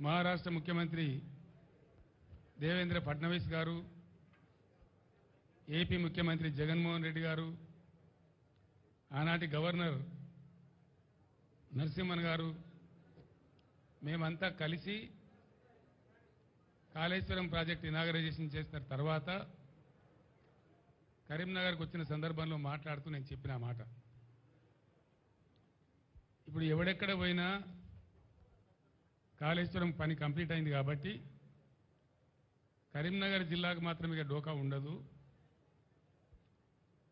మహారాష్ట్ర ముఖ్యమంత్రి దేవేంద్ర ఫడ్నవీస్ గారు, ఏపీ ముఖ్యమంత్రి జగన్మోహన్ రెడ్డి గారు, ఆనాటి గవర్నర్ నరసింహన్ గారు మేమంతా కలిసి కాళేశ్వరం ప్రాజెక్ట్ ఇనాగరైజేషన్ చేసిన తర్వాత కరీంనగర్కు వచ్చిన సందర్భంలో మాట్లాడుతూ నేను చెప్పిన మాట, ఇప్పుడు ఎవడెక్కడ పోయినా కాళేశ్వరం పని కంప్లీట్ అయింది కాబట్టి కరీంనగర్ జిల్లాకు మాత్రం ఇక డోకా ఉండదు.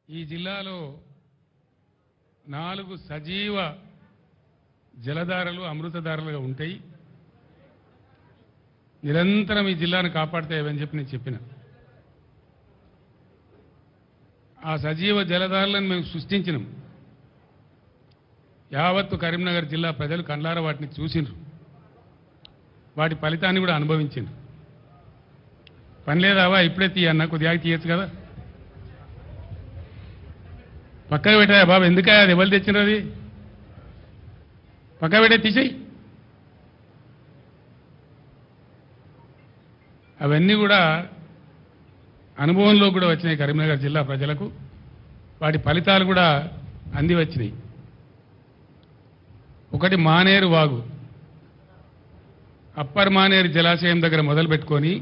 ఈ జిల్లాలో 4 సజీవ జలధారలు అమృతధారలుగా ఉంటాయి, నిరంతరం ఈ జిల్లాను కాపాడుతాయని చెప్పి నేను చెప్పిన. ఆ సజీవ జలధారలను మేము సృష్టించినాం. యావత్తు కరీంనగర్ జిల్లా ప్రజలు కండ్లారా వాటిని చూసిండ్రు, వాటి ఫలితాన్ని కూడా అనుభవించిండ్రు. పని లేదావా ఇప్పుడే తీయన్నా, కొద్దిగా తీయచ్చు కదా, పక్కకు పెట్టాయా బాబు, ఎందుకయ్యా అది ఎవరు తెచ్చినారు, అది పక్క పెట్టే తీసేయి. అవన్నీ కూడా అనుభవంలో కూడా వచ్చినాయి కరీంనగర్ జిల్లా ప్రజలకు, వాటి ఫలితాలు కూడా అంది వచ్చినాయి. ఒకటి మానేరు వాగు, అప్పర్ మానేరు జలాశయం దగ్గర మొదలు పెట్టుకొని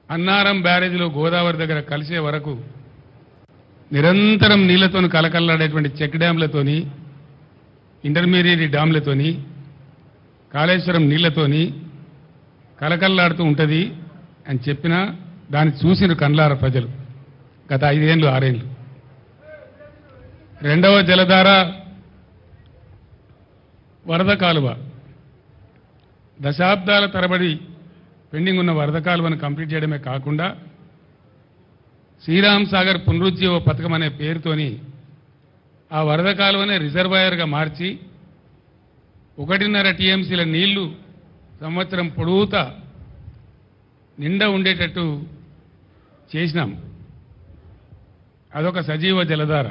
అన్నారం బ్యారేజ్లో గోదావరి దగ్గర కలిసే వరకు నిరంతరం నీళ్లతో కలకల్లాడేటువంటి చెక్ డ్యాంలతోని, ఇంటర్మీడియట్ డ్యాంలతోని, కాళేశ్వరం నీళ్లతోని కలకల్లాడుతూ ఉంటుంది అని చెప్పినా దాన్ని చూసిన కండ్లార ప్రజలు గత 5 ఏళ్ళు 6 ఏళ్ళు. రెండవ జలధార వరద కాలువ, దశాబ్దాల తరబడి పెండింగ్ ఉన్న వరద కాలువను కంప్లీట్ చేయడమే కాకుండా శ్రీరామ్ సాగర్ పునరుజ్జీవ పథకం అనే పేరుతోని ఆ వరద కాలువనే రిజర్వాయర్గా మార్చి 1.5 టీఎంసీల నీళ్లు సంవత్సరం పొడవుతా నిండా ఉండేటట్టు చేసినాం. అదొక సజీవ జలధార.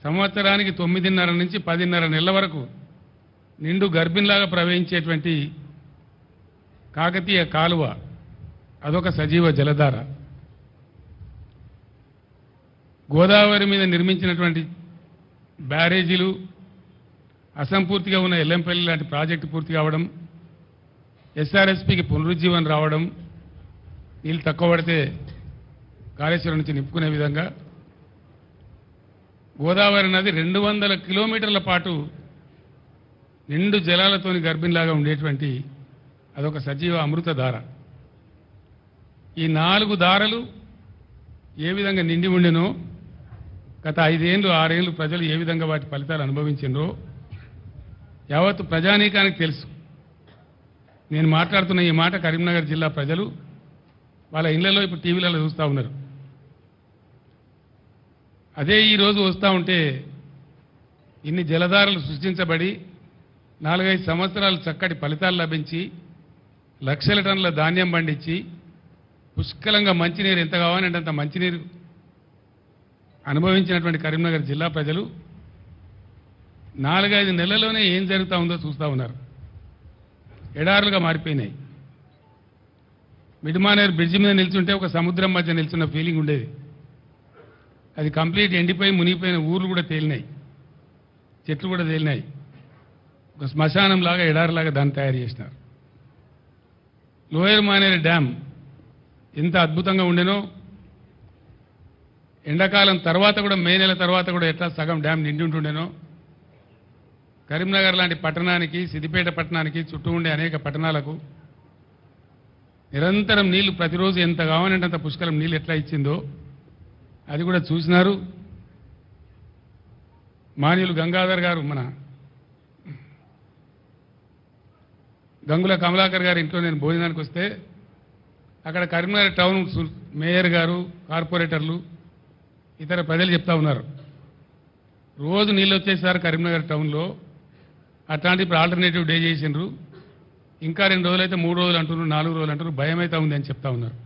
సంవత్సరానికి 9.5 నుంచి 10.5 నెలల వరకు నిండు గర్భిణిలాగా ప్రవహించేటువంటి కాకతీయ కాలువ, అదొక సజీవ జలధార. గోదావరి మీద నిర్మించినటువంటి బ్యారేజీలు, అసంపూర్తిగా ఉన్న ఎల్లంపల్లి లాంటి ప్రాజెక్టు పూర్తి కావడం, ఎస్ఆర్ఎస్పీకి పునరుజ్జీవనం రావడం, నీళ్ళు తక్కువ పడితే కాళేశ్వరం నుంచి నింపుకునే విధంగా గోదావరి నది 200 కిలోమీటర్ల పాటు నిండు జలాలతోని గర్భిణిలాగా ఉండేటువంటి అదొక సజీవ అమృతధార. ఈ 4 దారలు ఏ విధంగా నిండి ఉండెనో, గత 5 ఏళ్ళు 6 ఏళ్ళు ప్రజలు ఏ విధంగా వాటి ఫలితాలు అనుభవించిండ్రో యావత్తు ప్రజానీకానికి తెలుసు. నేను మాట్లాడుతున్న ఈ మాట కరీంనగర్ జిల్లా ప్రజలు వాళ్ళ ఇళ్లలో ఇప్పుడు టీవీలలో చూస్తూ ఉన్నారు. అదే ఈరోజు వస్తూ ఉంటే ఇన్ని జలధారలు సృష్టించబడి 4-5 సంవత్సరాలు చక్కటి ఫలితాలు లభించి లక్షల టన్నుల ధాన్యం పండించి పుష్కలంగా మంచినీరు ఎంత కావాలంటే అంత మంచినీరు అనుభవించినటువంటి కరీంనగర్ జిల్లా ప్రజలు 4-5 నెలల్లోనే ఏం జరుగుతూ ఉందో చూస్తూ ఉన్నారు. ఎడారులుగా మారిపోయినాయి. మిడ్మానేరు బ్రిడ్జి మీద నిల్చుంటే ఒక సముద్రం మధ్య నిల్చున్న ఫీలింగ్ ఉండేది. అది కంప్లీట్ ఎండిపోయి మునిగిపోయిన ఊర్లు కూడా తేలినాయి, చెట్లు కూడా తేలినాయి. ఒక శ్మశానం లాగా ఎడారులాగా దాన్ని తయారు చేసినారు. లోయర్ మానేరు డ్యామ్ ఎంత అద్భుతంగా ఉండేనో, ఎండాకాలం తర్వాత కూడా మే నెల తర్వాత కూడా ఎట్లా సగం డ్యామ్ నిండి ఉంటుండేనో, కరీంనగర్ లాంటి పట్టణానికి, సిద్దిపేట పట్టణానికి, చుట్టూ ఉండే అనేక పట్టణాలకు నిరంతరం నీళ్లు ప్రతిరోజు ఎంత కావాలంటే అంత పుష్కలం నీళ్ళు ఎట్లా ఇచ్చిందో అది కూడా చూసినారు. మాన్యులు గంగాధర్ గారు, మన గంగుల కమలాకర్ గారి ఇంట్లో నేను భోజనానికి వస్తే అక్కడ కరీంనగర్ టౌన్ మేయర్ గారు, కార్పొరేటర్లు, ఇతర ప్రజలు చెప్తా ఉన్నారు, రోజు నీళ్ళు వచ్చేసారు కరీంనగర్ టౌన్లో, అట్లాంటి ఇప్పుడు ఆల్టర్నేటివ్ డే చేసిండ్రు, ఇంకా 2 రోజులు అయితే 3 రోజులు అంటున్నారు, 4 రోజులు అంటున్నారు, భయం అయితే ఉంది అని చెప్తా ఉన్నారు.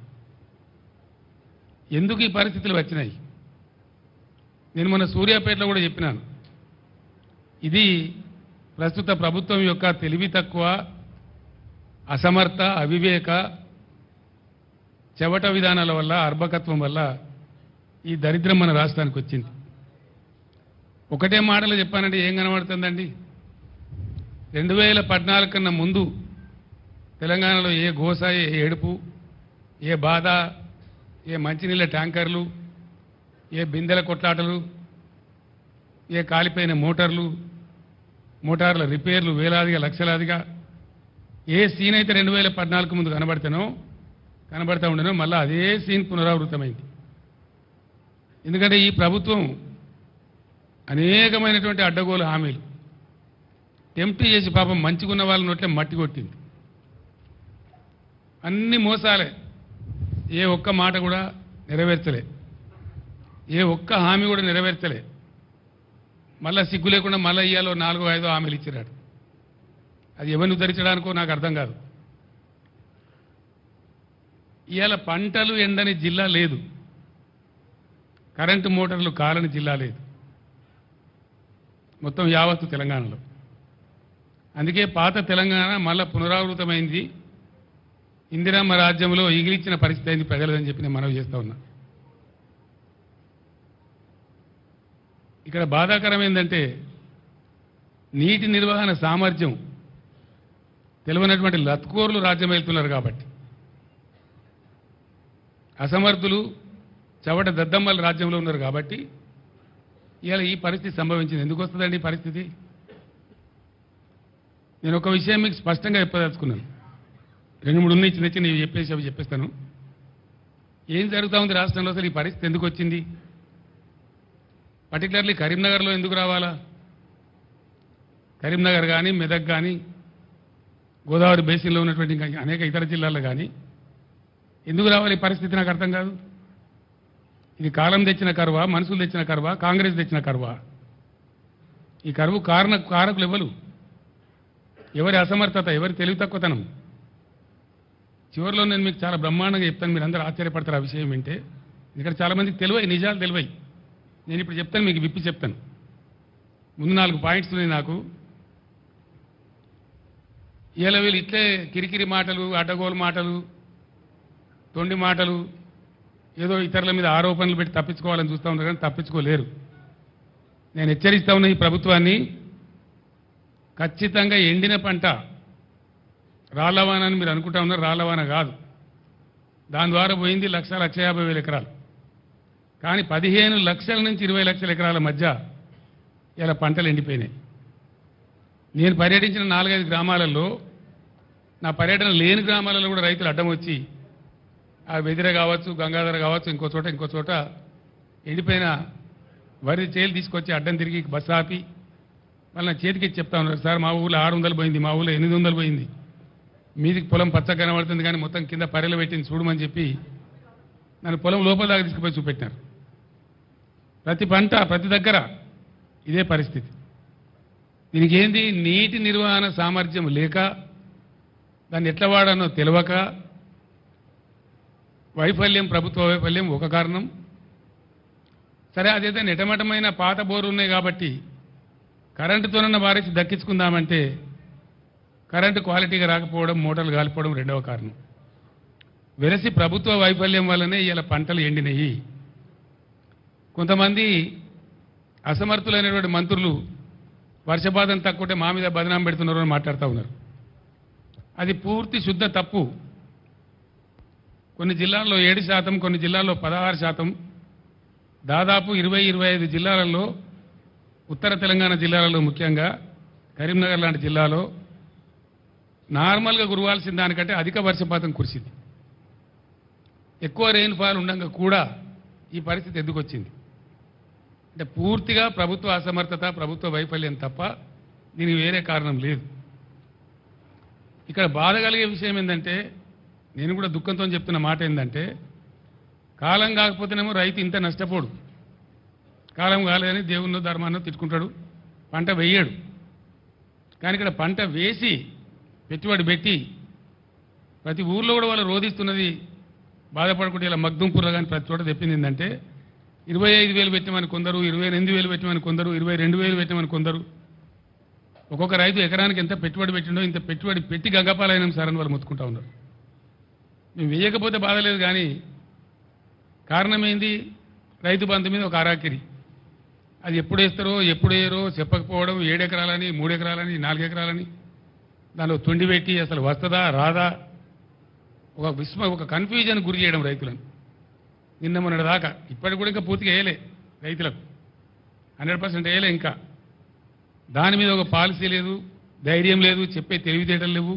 ఎందుకు ఈ పరిస్థితులు వచ్చినాయి? నేను మొన్న సూర్యాపేటలో కూడా చెప్పినాను, ఇది ప్రస్తుత ప్రభుత్వం యొక్క తెలివి తక్కువ, అసమర్థ, అవివేక, చెవట విధానాల వల్ల, అర్భకత్వం వల్ల ఈ దరిద్రం మన రాష్ట్రానికి వచ్చింది. ఒకటే మాటలో చెప్పానంటే ఏం కనబడుతుందండి? 2014 కన్నా ముందు తెలంగాణలో ఏ గోస, ఏ ఏడుపు, ఏ బాధ, ఏ మంచినీళ్ళ ట్యాంకర్లు, ఏ బిందెల కొట్లాటలు, ఏ కాలిపోయిన మోటార్ల రిపేర్లు వేలాదిగా లక్షలాదిగా ఏ సీన్ అయితే 2014 ముందు కనబడతా ఉండేనో మళ్ళీ అదే సీన్ పునరావృతమైంది. ఎందుకంటే ఈ ప్రభుత్వం అనేకమైనటువంటి అడ్డగోలు హామీలు టెంప్ట్ చేసి పాపం మంచిగున్న వాళ్ళ నోట్లే మట్టి కొట్టింది. అన్ని మోసాలే, ఏ ఒక్క మాట కూడా నెరవేర్చలే, ఏ ఒక్క హామీ కూడా నెరవేర్చలే. మళ్ళా సిగ్గు లేకుండా మళ్ళీ ఇయ్యాలో 4-5 హామీలు ఇచ్చిరాడు. అది ఎవరిని ఉద్ధరించడానికో నాకు అర్థం కాదు. ఇవాళ పంటలు ఎండని జిల్లా లేదు, కరెంటు మోటార్లు కాలని జిల్లా లేదు మొత్తం యావత్తు తెలంగాణలో. అందుకే పాత తెలంగాణ మళ్ళా పునరావృతమైంది. ఇందిరమ్మ రాజ్యంలో ఈగిలిచ్చిన పరిస్థితి అయింది ప్రజలదని చెప్పి నేను మనవి చేస్తా ఉన్నా. ఇక్కడ బాధాకరం ఏంటంటే నీటి నిర్వహణ సామర్థ్యం తెలియనటువంటి లత్కోర్లు రాజ్యం వెళ్తున్నారు కాబట్టి, అసమర్థులు చవట దద్దమ్మల రాజ్యంలో ఉన్నారు కాబట్టి ఇవాళ ఈ పరిస్థితి సంభవించింది. ఎందుకు వస్తుందండి ఈ పరిస్థితి? నేను ఒక విషయం మీకు స్పష్టంగా చెప్పదలుచుకున్నాను. 2-3 ఉన్నాయి, చిన్న చిన్న అవి చెప్పేస్తాను. ఏం జరుగుతూ ఉంది రాష్ట్రంలో, అసలు ఈ పరిస్థితి ఎందుకు వచ్చింది? పర్టికులర్లీ కరీంనగర్లో ఎందుకు రావాలా? కరీంనగర్ కానీ, మెదక్ కానీ, గోదావరి బేసిన్లో ఉన్నటువంటి ఇంకా అనేక ఇతర జిల్లాల్లో కానీ ఎందుకు రావాలి ఈ పరిస్థితి నాకు అర్థం కాదు. ఇది కాలం తెచ్చిన కరువా, మనుషులు తెచ్చిన కరువా, కాంగ్రెస్ తెచ్చిన కరువా? ఈ కరువు కారకులు ఎవరు? ఎవరి అసమర్థత, ఎవరి తెలివి తక్కువతనం? చివరిలో నేను మీకు చాలా బ్రహ్మాండంగా చెప్తాను, మీరు అందరూ ఆశ్చర్యపడతారు ఆ విషయం వింటే. ఇక్కడ చాలా మందికి తెలివై, నిజాలు తెలివై. నేను ఇప్పుడు చెప్తాను, మీకు విప్పి చెప్తాను. ముందు 4 పాయింట్స్ ఉన్నాయి నాకు. ఇలా వీళ్ళు ఇట్లే కిరికిరి మాటలు, అడ్డగోలు మాటలు, తొండి మాటలు, ఏదో ఇతరుల మీద ఆరోపణలు పెట్టి తప్పించుకోవాలని చూస్తూ ఉన్నారు కానీ తప్పించుకోలేరు. నేను హెచ్చరిస్తా ఉన్న ఈ ప్రభుత్వాన్ని, ఖచ్చితంగా ఎండిన పంట రాళ్లవాన అని మీరు అనుకుంటా ఉన్నారు. రాళ్లవాన కాదు, దాని ద్వారా పోయింది 1,50,000 ఎకరాలు. కానీ 15 లక్షల నుంచి 20 లక్షల ఎకరాల మధ్య ఇలా పంటలు ఎండిపోయినాయి. నేను పర్యటించిన 4-5 గ్రామాలలో, నా పర్యటన లేని గ్రామాలలో కూడా రైతులు అడ్డం వచ్చి ఆ వెదిర కావచ్చు, గంగాధర కావచ్చు, ఇంకో చోట ఎండిపోయిన వరి చేలు తీసుకొచ్చి అడ్డం తిరిగి బస్సు ఆపి మళ్ళీ నా చేతికి చెప్తా ఉన్నారు, సార్ మా ఊళ్ళో 600 పోయింది, మా ఊళ్ళో 800 పోయింది, మీదికి పొలం పచ్చగా కనబడుతుంది కానీ మొత్తం కింద పర్రెలు పెట్టింది చూడమని చెప్పి నన్ను పొలం లోపల దాకా తీసుకుపోయి చూపెట్టినారు. ప్రతి పంట, ప్రతి దగ్గర ఇదే పరిస్థితి. దీనికి ఏంది? నీటి నిర్వహణ సామర్థ్యం లేక, దాన్ని ఎట్లా వాడానో తెలియక, వైఫల్యం, ప్రభుత్వ వైఫల్యం ఒక కారణం. సరే, అదైతే నెటమటమైన పాత బోర్లు ఉన్నాయి కాబట్టి కరెంటుతోనన్న వారేసి దక్కించుకుందామంటే కరెంటు క్వాలిటీగా రాకపోవడం, మోటార్లు కాలిపోవడం రెండవ కారణం. వెరసి ప్రభుత్వ వైఫల్యం వల్లనే ఇలా పంటలు ఎండినాయి. కొంతమంది అసమర్థులైనటువంటి మంత్రులు వర్షపాతం తక్కువటే మా మీద బదనాం పెడుతున్నారు అని మాట్లాడుతూ ఉన్నారు. అది పూర్తి శుద్ధ తప్పు. కొన్ని జిల్లాల్లో 7%, కొన్ని జిల్లాల్లో 16%, దాదాపు 20-25 జిల్లాలలో, ఉత్తర తెలంగాణ జిల్లాలలో, ముఖ్యంగా కరీంనగర్ లాంటి జిల్లాలో నార్మల్గా కురవాల్సిన దానికంటే అధిక వర్షపాతం కురిసింది. ఎక్కువ రెయిన్ఫాల్ ఉండగా కూడా ఈ పరిస్థితి ఎందుకు వచ్చింది అంటే పూర్తిగా ప్రభుత్వ అసమర్థత, ప్రభుత్వ వైఫల్యం తప్ప దీనికి వేరే కారణం లేదు. ఇక్కడ బాధ కలిగే విషయం ఏంటంటే, నేను కూడా దుఃఖంతో చెప్తున్న మాట ఏంటంటే, కాలం కాకపోతేనేమో రైతు ఇంత నష్టపోడు, కాలం కాలేదని దేవుణ్ణో ధర్మాన్నో తిట్టుకుంటాడు, పంట వేయడు. కానీ ఇక్కడ పంట వేసి పెట్టుబడి పెట్టి ప్రతి ఊర్లో కూడా వాళ్ళు రోధిస్తున్నది బాధపడకుండా ఇలా మగ్దుంపుర్లో కానీ ప్రతి చోట తెప్పింది ఏంటంటే 25,000 పెట్టమని కొందరు, 28,000 పెట్టమని కొందరు, 22,000 పెట్టమని కొందరు, ఒక్కొక్క రైతు ఎకరానికి ఎంత పెట్టుబడి పెట్టిండో ఇంత పెట్టుబడి పెట్టి గంగపాలైనం సార్ అని వాళ్ళు మొత్తుకుంటా ఉన్నారు. మేము వేయకపోతే బాధలేదు, కానీ కారణం ఏంది? రైతు బంధు మీద ఒక అరాకిరి. అది ఎప్పుడు వేస్తారో ఎప్పుడు వేయరో చెప్పకపోవడం, 7 ఎకరాలని 3 ఎకరాలని 4 ఎకరాలని దానిలో తుండి పెట్టి అసలు వస్తుందా రాదా ఒక కన్ఫ్యూజన్ గురి చేయడం రైతులను. నిన్న మొన్నటి దాకా ఇప్పటికి కూడా ఇంకా పూర్తిగా వేయలే రైతులకు, 100% వేయలే. ఇంకా దాని మీద ఒక పాలసీ లేదు, ధైర్యం లేదు, చెప్పే తెలివితేటలు లేవు.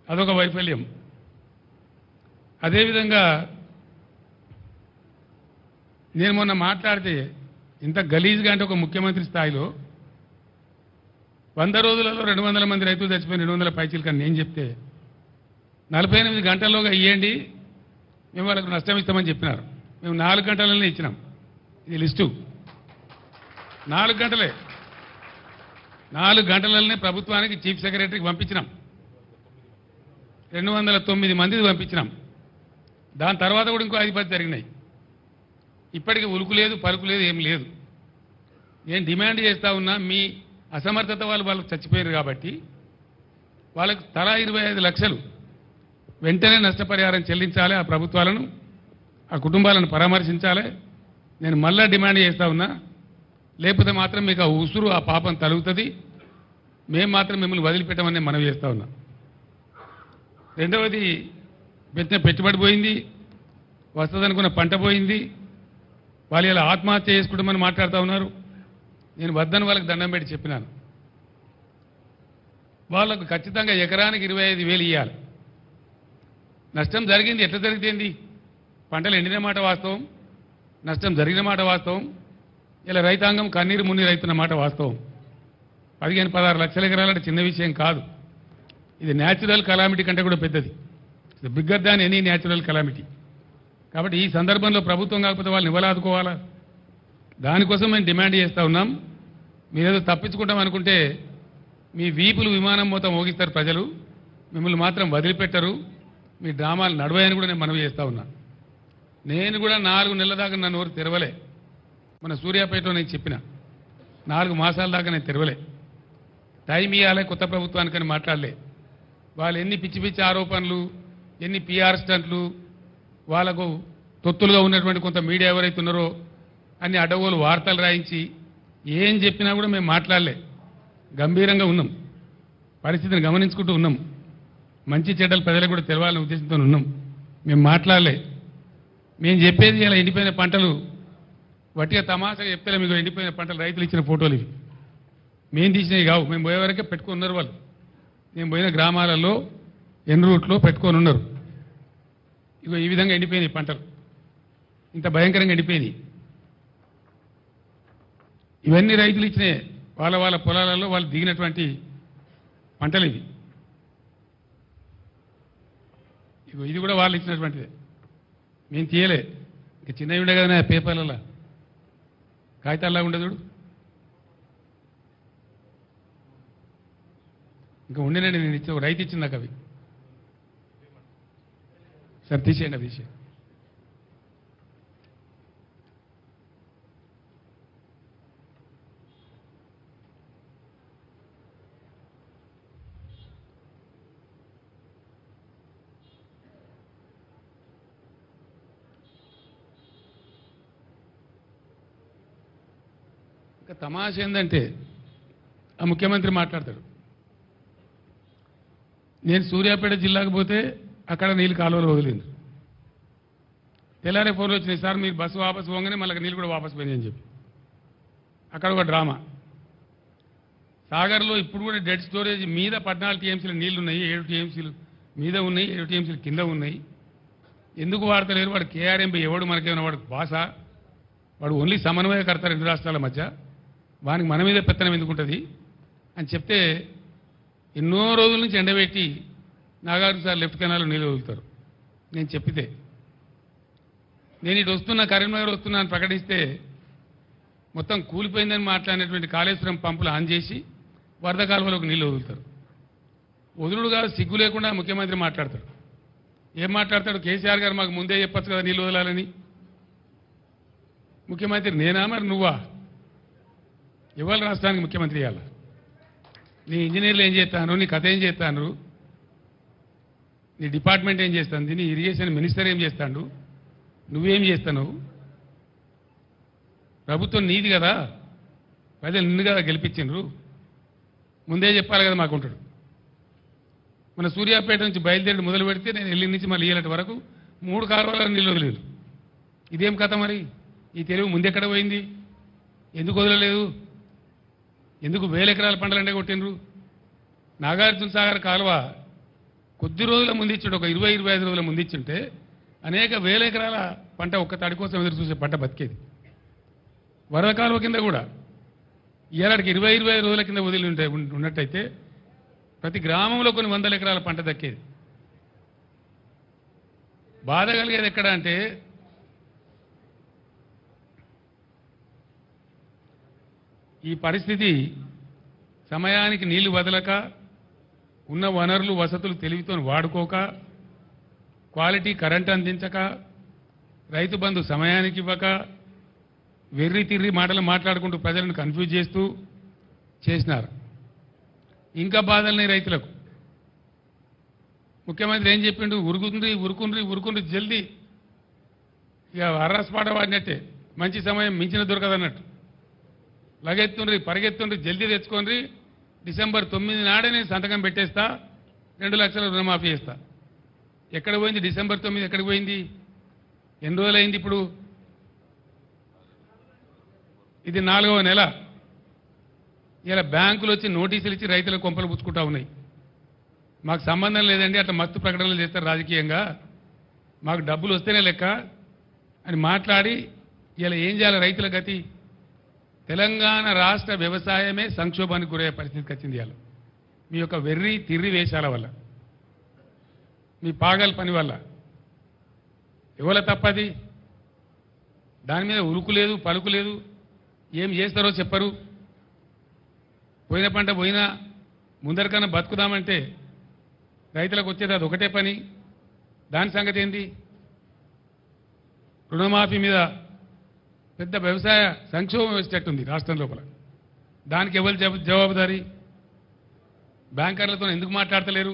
అదొక వైఫల్యం. అదేవిధంగా నేను మొన్న మాట్లాడితే ఇంత గలీజ్గా అంటే ఒక ముఖ్యమంత్రి స్థాయిలో 100 రోజులలో 200 మంది రైతులు చచ్చిపోయిన 200 పైచీలు కానీ నేను చెప్తే 48 గంటల్లోగా ఇవ్వండి, మేము వాళ్ళకు నష్టం ఇస్తామని చెప్పినారు. మేము 4 గంటలనే ఇచ్చినాం. ఇది లిస్టు. 4 గంటలే, 4 గంటలనే ప్రభుత్వానికి చీఫ్ సెక్రటరీకి పంపించినాం. 209 మందిది పంపించినాం. దాని తర్వాత కూడా ఇంకో 5-10 జరిగినాయి. ఇప్పటికీ ఉలుకు లేదు, పరుకు లేదు, ఏం లేదు. నేను డిమాండ్ చేస్తా ఉన్నా, మీ అసమర్థత వాళ్ళకు చచ్చిపోయారు కాబట్టి వాళ్ళకు తలా 25 లక్షలు వెంటనే నష్టపరిహారం చెల్లించాలి. ఆ ప్రభుత్వాలను, ఆ కుటుంబాలను పరామర్శించాలి. నేను మళ్ళా డిమాండ్ చేస్తా ఉన్నా. లేకపోతే మాత్రం మీకు ఆ ఉసురు, ఆ పాపం తలుగుతుంది. మేము మాత్రం మిమ్మల్ని వదిలిపెట్టమని మనవి చేస్తా ఉన్నా. రెండవది, పెట్టిన పెట్టుబడి పోయింది, వస్తుందనుకున్న పంట పోయింది. వాళ్ళు ఇలా ఆత్మహత్య చేసుకుంటామని మాట్లాడుతూ ఉన్నారు. నేను వద్దని వాళ్ళకి దండం పెట్టి చెప్పినాను. వాళ్ళకు ఖచ్చితంగా ఎకరానికి 25,000 ఇవ్వాలి. నష్టం జరిగింది, ఎట్లా జరిగింది? పంటలు ఎండిన మాట వాస్తవం, నష్టం జరిగిన మాట వాస్తవం. ఇలా రైతాంగం కన్నీరు మున్నీరు అవుతున్న మాట వాస్తవం. 15-16 లక్షల ఎకరాలంటే చిన్న విషయం కాదు. ఇది న్యాచురల్ కలామిటీ కంటే కూడా పెద్దది. Bigger than any natural calamity. కాబట్టి ఈ సందర్భంలో ప్రభుత్వం కాకపోతే వాళ్ళని ఇవ్వలాదుకోవాలా? దానికోసం మేము డిమాండ్ చేస్తూ ఉన్నాం. మీరేదో తప్పించుకుంటాం అనుకుంటే మీ వీపులు విమానం మొత్తం మోగిస్తారు ప్రజలు, మిమ్మల్ని మాత్రం వదిలిపెట్టరు. మీ డ్రామాలు నడవాయని కూడా నేను మనవి చేస్తూ ఉన్నా. నేను కూడా 4 నెలల దాకా నా నోరు తెరవలే. మన సూర్యాపేటలో నేను చెప్పిన 4 మాసాల దాకా నేను తెరవలే. టైం ఇవ్వాలి కొత్త ప్రభుత్వానికని మాట్లాడలే. వాళ్ళు ఎన్ని పిచ్చి పిచ్చి ఆరోపణలు, ఎన్ని పిఆర్ స్టంట్లు, వాళ్ళకు తొత్తులుగా ఉన్నటువంటి కొంత మీడియా ఎవరైతే ఉన్నారో అన్ని అడ్డగోలు వార్తలు రాయించి ఏం చెప్పినా కూడా మేము మాట్లాడలే. గంభీరంగా ఉన్నాం, పరిస్థితిని గమనించుకుంటూ ఉన్నాం. మంచి చెడ్డలు ప్రజలకు కూడా తెలవాలనే ఉద్దేశంతో ఉన్నాం. మేము మాట్లాడలే. మేము చెప్పేది ఇలా ఎండిపోయిన పంటలు వట్టిగా తమాషగా చెప్తే మీకు ఎండిపోయిన పంటలు రైతులు ఇచ్చిన ఫోటోలు ఇవి. మేము తీసినవి కావు. మేము పోయే వరకే పెట్టుకొని ఉన్నారు వాళ్ళు. మేము పోయిన గ్రామాలలో ఎన్ రూట్లో పెట్టుకొని ఉన్నారు. ఇగో ఈ విధంగా ఎండిపోయినాయి పంటలు, ఇంత భయంకరంగా ఎండిపోయినాయి. ఇవన్నీ రైతులు ఇచ్చినాయి. వాళ్ళ పొలాలలో వాళ్ళు దిగినటువంటి పంటలు ఇవి. ఇగో ఇది కూడా వాళ్ళు ఇచ్చినటువంటిదే. మేము తీయలే. ఇంకా చిన్నవి ఉండే కదా పేపర్లలో, కాగితాల్లా ఉండదు చూడు. ఇంకా ఉండేనండి, నేను ఇచ్చే రైతు ఇచ్చింది నాకు అవి. సరే తీసేయండి, అవి తీసేయండి. ఇంకా తమాష ఏంటంటే ఆ ముఖ్యమంత్రి మాట్లాడతాడు. నేను సూర్యాపేట జిల్లాకు పోతే అక్కడ నీళ్ళు కాలువలు వదిలింది. తెల్లారే ఫోన్లు వచ్చినాయి, సార్ మీరు బస్సు వాపసు పోగానే మళ్ళీ నీళ్ళు కూడా వాపసు పోయినాయి అని చెప్పి. అక్కడ ఒక డ్రామా. సాగర్లో ఇప్పుడు కూడా డెడ్ స్టోరేజ్ మీద 14 టీఎంసీల నీళ్లు ఉన్నాయి, 7 టీఎంసీలు మీద ఉన్నాయి, 7 టీఎంసీలు కింద ఉన్నాయి. ఎందుకు వాడతలేరు? వాడు కేఆర్ఎంపీ ఎవడు మనకేమైనా వాడు భాష? వాడు ఓన్లీ సమన్వయకర్త 2 రాష్ట్రాల మధ్య. వానికి మన మీద పెత్తనం ఎందుకుంటుంది అని చెప్తే ఎన్నో రోజుల నుంచి ఎండబెట్టి నాగార్జున సార్ లెఫ్ట్ కెనాల్లో నీళ్ళు వదులుతారు. నేను చెప్పితే నేను ఇటు వస్తున్నా, కరీంనగర్ వస్తున్నా అని ప్రకటిస్తే మొత్తం కూలిపోయిందని మాట్లాడినటువంటి కాళేశ్వరం పంపులు ఆన్ చేసి వరద కాలువలోకి నీళ్ళు వదులుతారు. వదులుడు కాదు, సిగ్గు లేకుండా ముఖ్యమంత్రి మాట్లాడతాడు. ఏం మాట్లాడతాడు? కేసీఆర్ గారు మాకు ముందే చెప్పచ్చు కదా నీళ్ళు వదలాలని. ముఖ్యమంత్రి నేనా మరి నువ్వా? ఇవాళ రాష్ట్రానికి ముఖ్యమంత్రి ఇవ్వాలి. నీ ఇంజనీర్లు ఏం చేస్తాను, నీ కథ ఏం చేస్తాను, నీ డిపార్ట్మెంట్ ఏం చేస్తుంది, నీ ఇరిగేషన్ మినిస్టర్ ఏం చేస్తాడు, నువ్వేం చేస్తావు? ప్రభుత్వం నీది కదా, ప్రజలు నిన్ను కదా గెలిపించిండ్రు, ముందే చెప్పాలి కదా మాకుంటాడు. మన సూర్యాపేట నుంచి బయలుదేరి మొదలు పెడితే నేను ఎల్లి నుంచి మళ్ళీ ఏలటి వరకు 3 కాలువల నీళ్ళు వదిలేదు. ఇదేం కథ మరి? ఈ తెలుగు ముందెక్కడ పోయింది? ఎందుకు వదలలేదు? ఎందుకు 1000 ఎకరాల పంటలంటే కొట్టిండ్రు? నాగార్జున సాగర్ కాలువ కొద్ది రోజుల ముందిచ్చుంటే, ఒక 20-25 రోజుల ముందిచ్చుంటే అనేక 1000 ఎకరాల పంట ఒక్క తడి కోసం ఎదురు చూసే పంట బతికేది. వరద కాలువ కింద కూడా ఇలాంటికి 20-25 రోజుల కింద వదిలి ఉన్నట్టయితే ప్రతి గ్రామంలో కొన్ని 100 ఎకరాల పంట దక్కేది. బాధ కలిగేది ఎక్కడ అంటే, ఈ పరిస్థితి సమయానికి నీళ్లు వదలక, ఉన్న వనరులు వసతులు తెలివితో వాడుకోక, క్వాలిటీ కరెంట్ అందించక, రైతు బంధు సమయానికి ఇవ్వక, వెర్రి తిర్రి మాటలు మాట్లాడుకుంటూ ప్రజలను కన్ఫ్యూజ్ చేస్తూ చేసినారు. ఇంకా బాధల్ని రైతులకు. ముఖ్యమంత్రి ఏం చెప్పిండు? ఉరుకుండ్రి జల్దీ. ఇక అర్రస్పాట వాడినట్టే, మంచి సమయం మించిన దొరకదన్నట్టు. లగెత్తుండ్రి, పరిగెత్తుండ్రి, జల్దీ తెచ్చుకోండి, డిసెంబర్ 9 నాడే నేను సంతకం పెట్టేస్తా, 2 లక్షల రుణమాఫీ చేస్తా. ఎక్కడ పోయింది డిసెంబర్ 9? ఎక్కడికి పోయింది? ఎన్ని రోజులైంది ఇప్పుడు? ఇది 4వ నెల. ఇలా బ్యాంకులు వచ్చి నోటీసులు ఇచ్చి రైతులకు కొంపలు పుచ్చుకుంటా ఉన్నాయి. మాకు సంబంధం లేదండి, అట్లా మస్తు ప్రకటనలు చేస్తారు రాజకీయంగా, మాకు డబ్బులు వస్తేనే లెక్క అని మాట్లాడి ఇలా ఏం చేయాలి రైతుల గతి? తెలంగాణ రాష్ట్ర వ్యవసాయమే సంక్షోభానికి గురయ్యే పరిస్థితికి వచ్చింది. ఇవాళ మీ యొక్క వెర్రి తిర్రి వేషాల వల్ల, మీ పాగల్ పని వల్ల. ఎవల తప్పది? దాని మీద ఉరుకు లేదు, పలుకు లేదు. ఏం చేస్తారో చెప్పరు. పోయిన పంట పోయినా ముందరికన్నా బతుకుదామంటే రైతులకు వచ్చేది అది ఒకటే పని. దాని సంగతి ఏంది? రుణమాఫీ మీద పెద్ద వ్యవసాయ సంక్షోభం వచ్చేటట్టుంది రాష్ట్రం లోపల. దానికి ఎవరు జవాబుదారీ? బ్యాంకర్లతో ఎందుకు మాట్లాడతలేరు?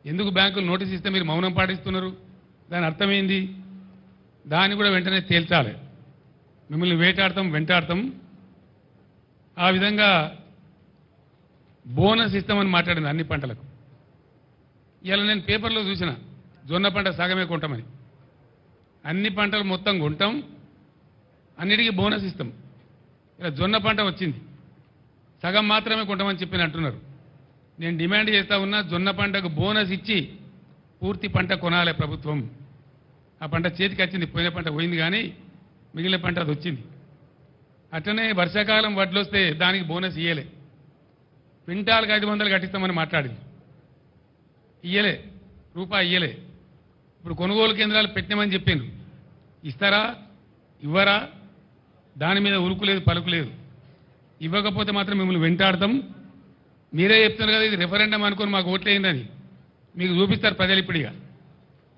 ఎందుకు బ్యాంకులు నోటీస్ ఇస్తే మీరు మౌనం పాటిస్తున్నారు? దాని అర్థమైంది. దాన్ని కూడా వెంటనే తేల్చాలి. మిమ్మల్ని వెంటాడతాం. ఆ విధంగా బోనస్ ఇస్తామని మాట్లాడింది అన్ని పంటలకు. ఇలా నేను పేపర్లో చూసిన, జొన్న పంట సగమే కొంటామని. అన్ని పంటలు మొత్తం కొంటాం, అన్నిటికీ బోనస్ ఇస్తాం. ఇలా జొన్న పంట వచ్చింది, సగం మాత్రమే కొంటామని చెప్పి అంటున్నారు. నేను డిమాండ్ చేస్తా ఉన్నా, జొన్న పంటకు బోనస్ ఇచ్చి పూర్తి పంట కొనాలి ప్రభుత్వం. ఆ పంట చేతికి వచ్చింది, పోయిన పంట పోయింది, కానీ మిగిలిన పంట అది వచ్చింది. అట్లనే వర్షాకాలం వడ్లు వస్తే దానికి బోనస్ ఇయ్యలే. క్వింటాల్కి 500 కట్టిస్తామని మాట్లాడింది, ఇయ్యలే, రూపాయి ఇయ్యలే. ఇప్పుడు కొనుగోలు కేంద్రాలు పెట్టినామని చెప్పిండ్రు, ఇస్తారా ఇవ్వరా? దాని మీద ఉరుకు లేదు, పలుకు లేదు. ఇవ్వకపోతే మాత్రం మిమ్మల్ని వెంటాడతాం. మీరే చెప్తున్నారు కదా ఇది రెఫరెండం అనుకొని మాకు ఓట్లేయిందని. మీకు చూపిస్తారు ప్రజలు, ఇప్పుడిగా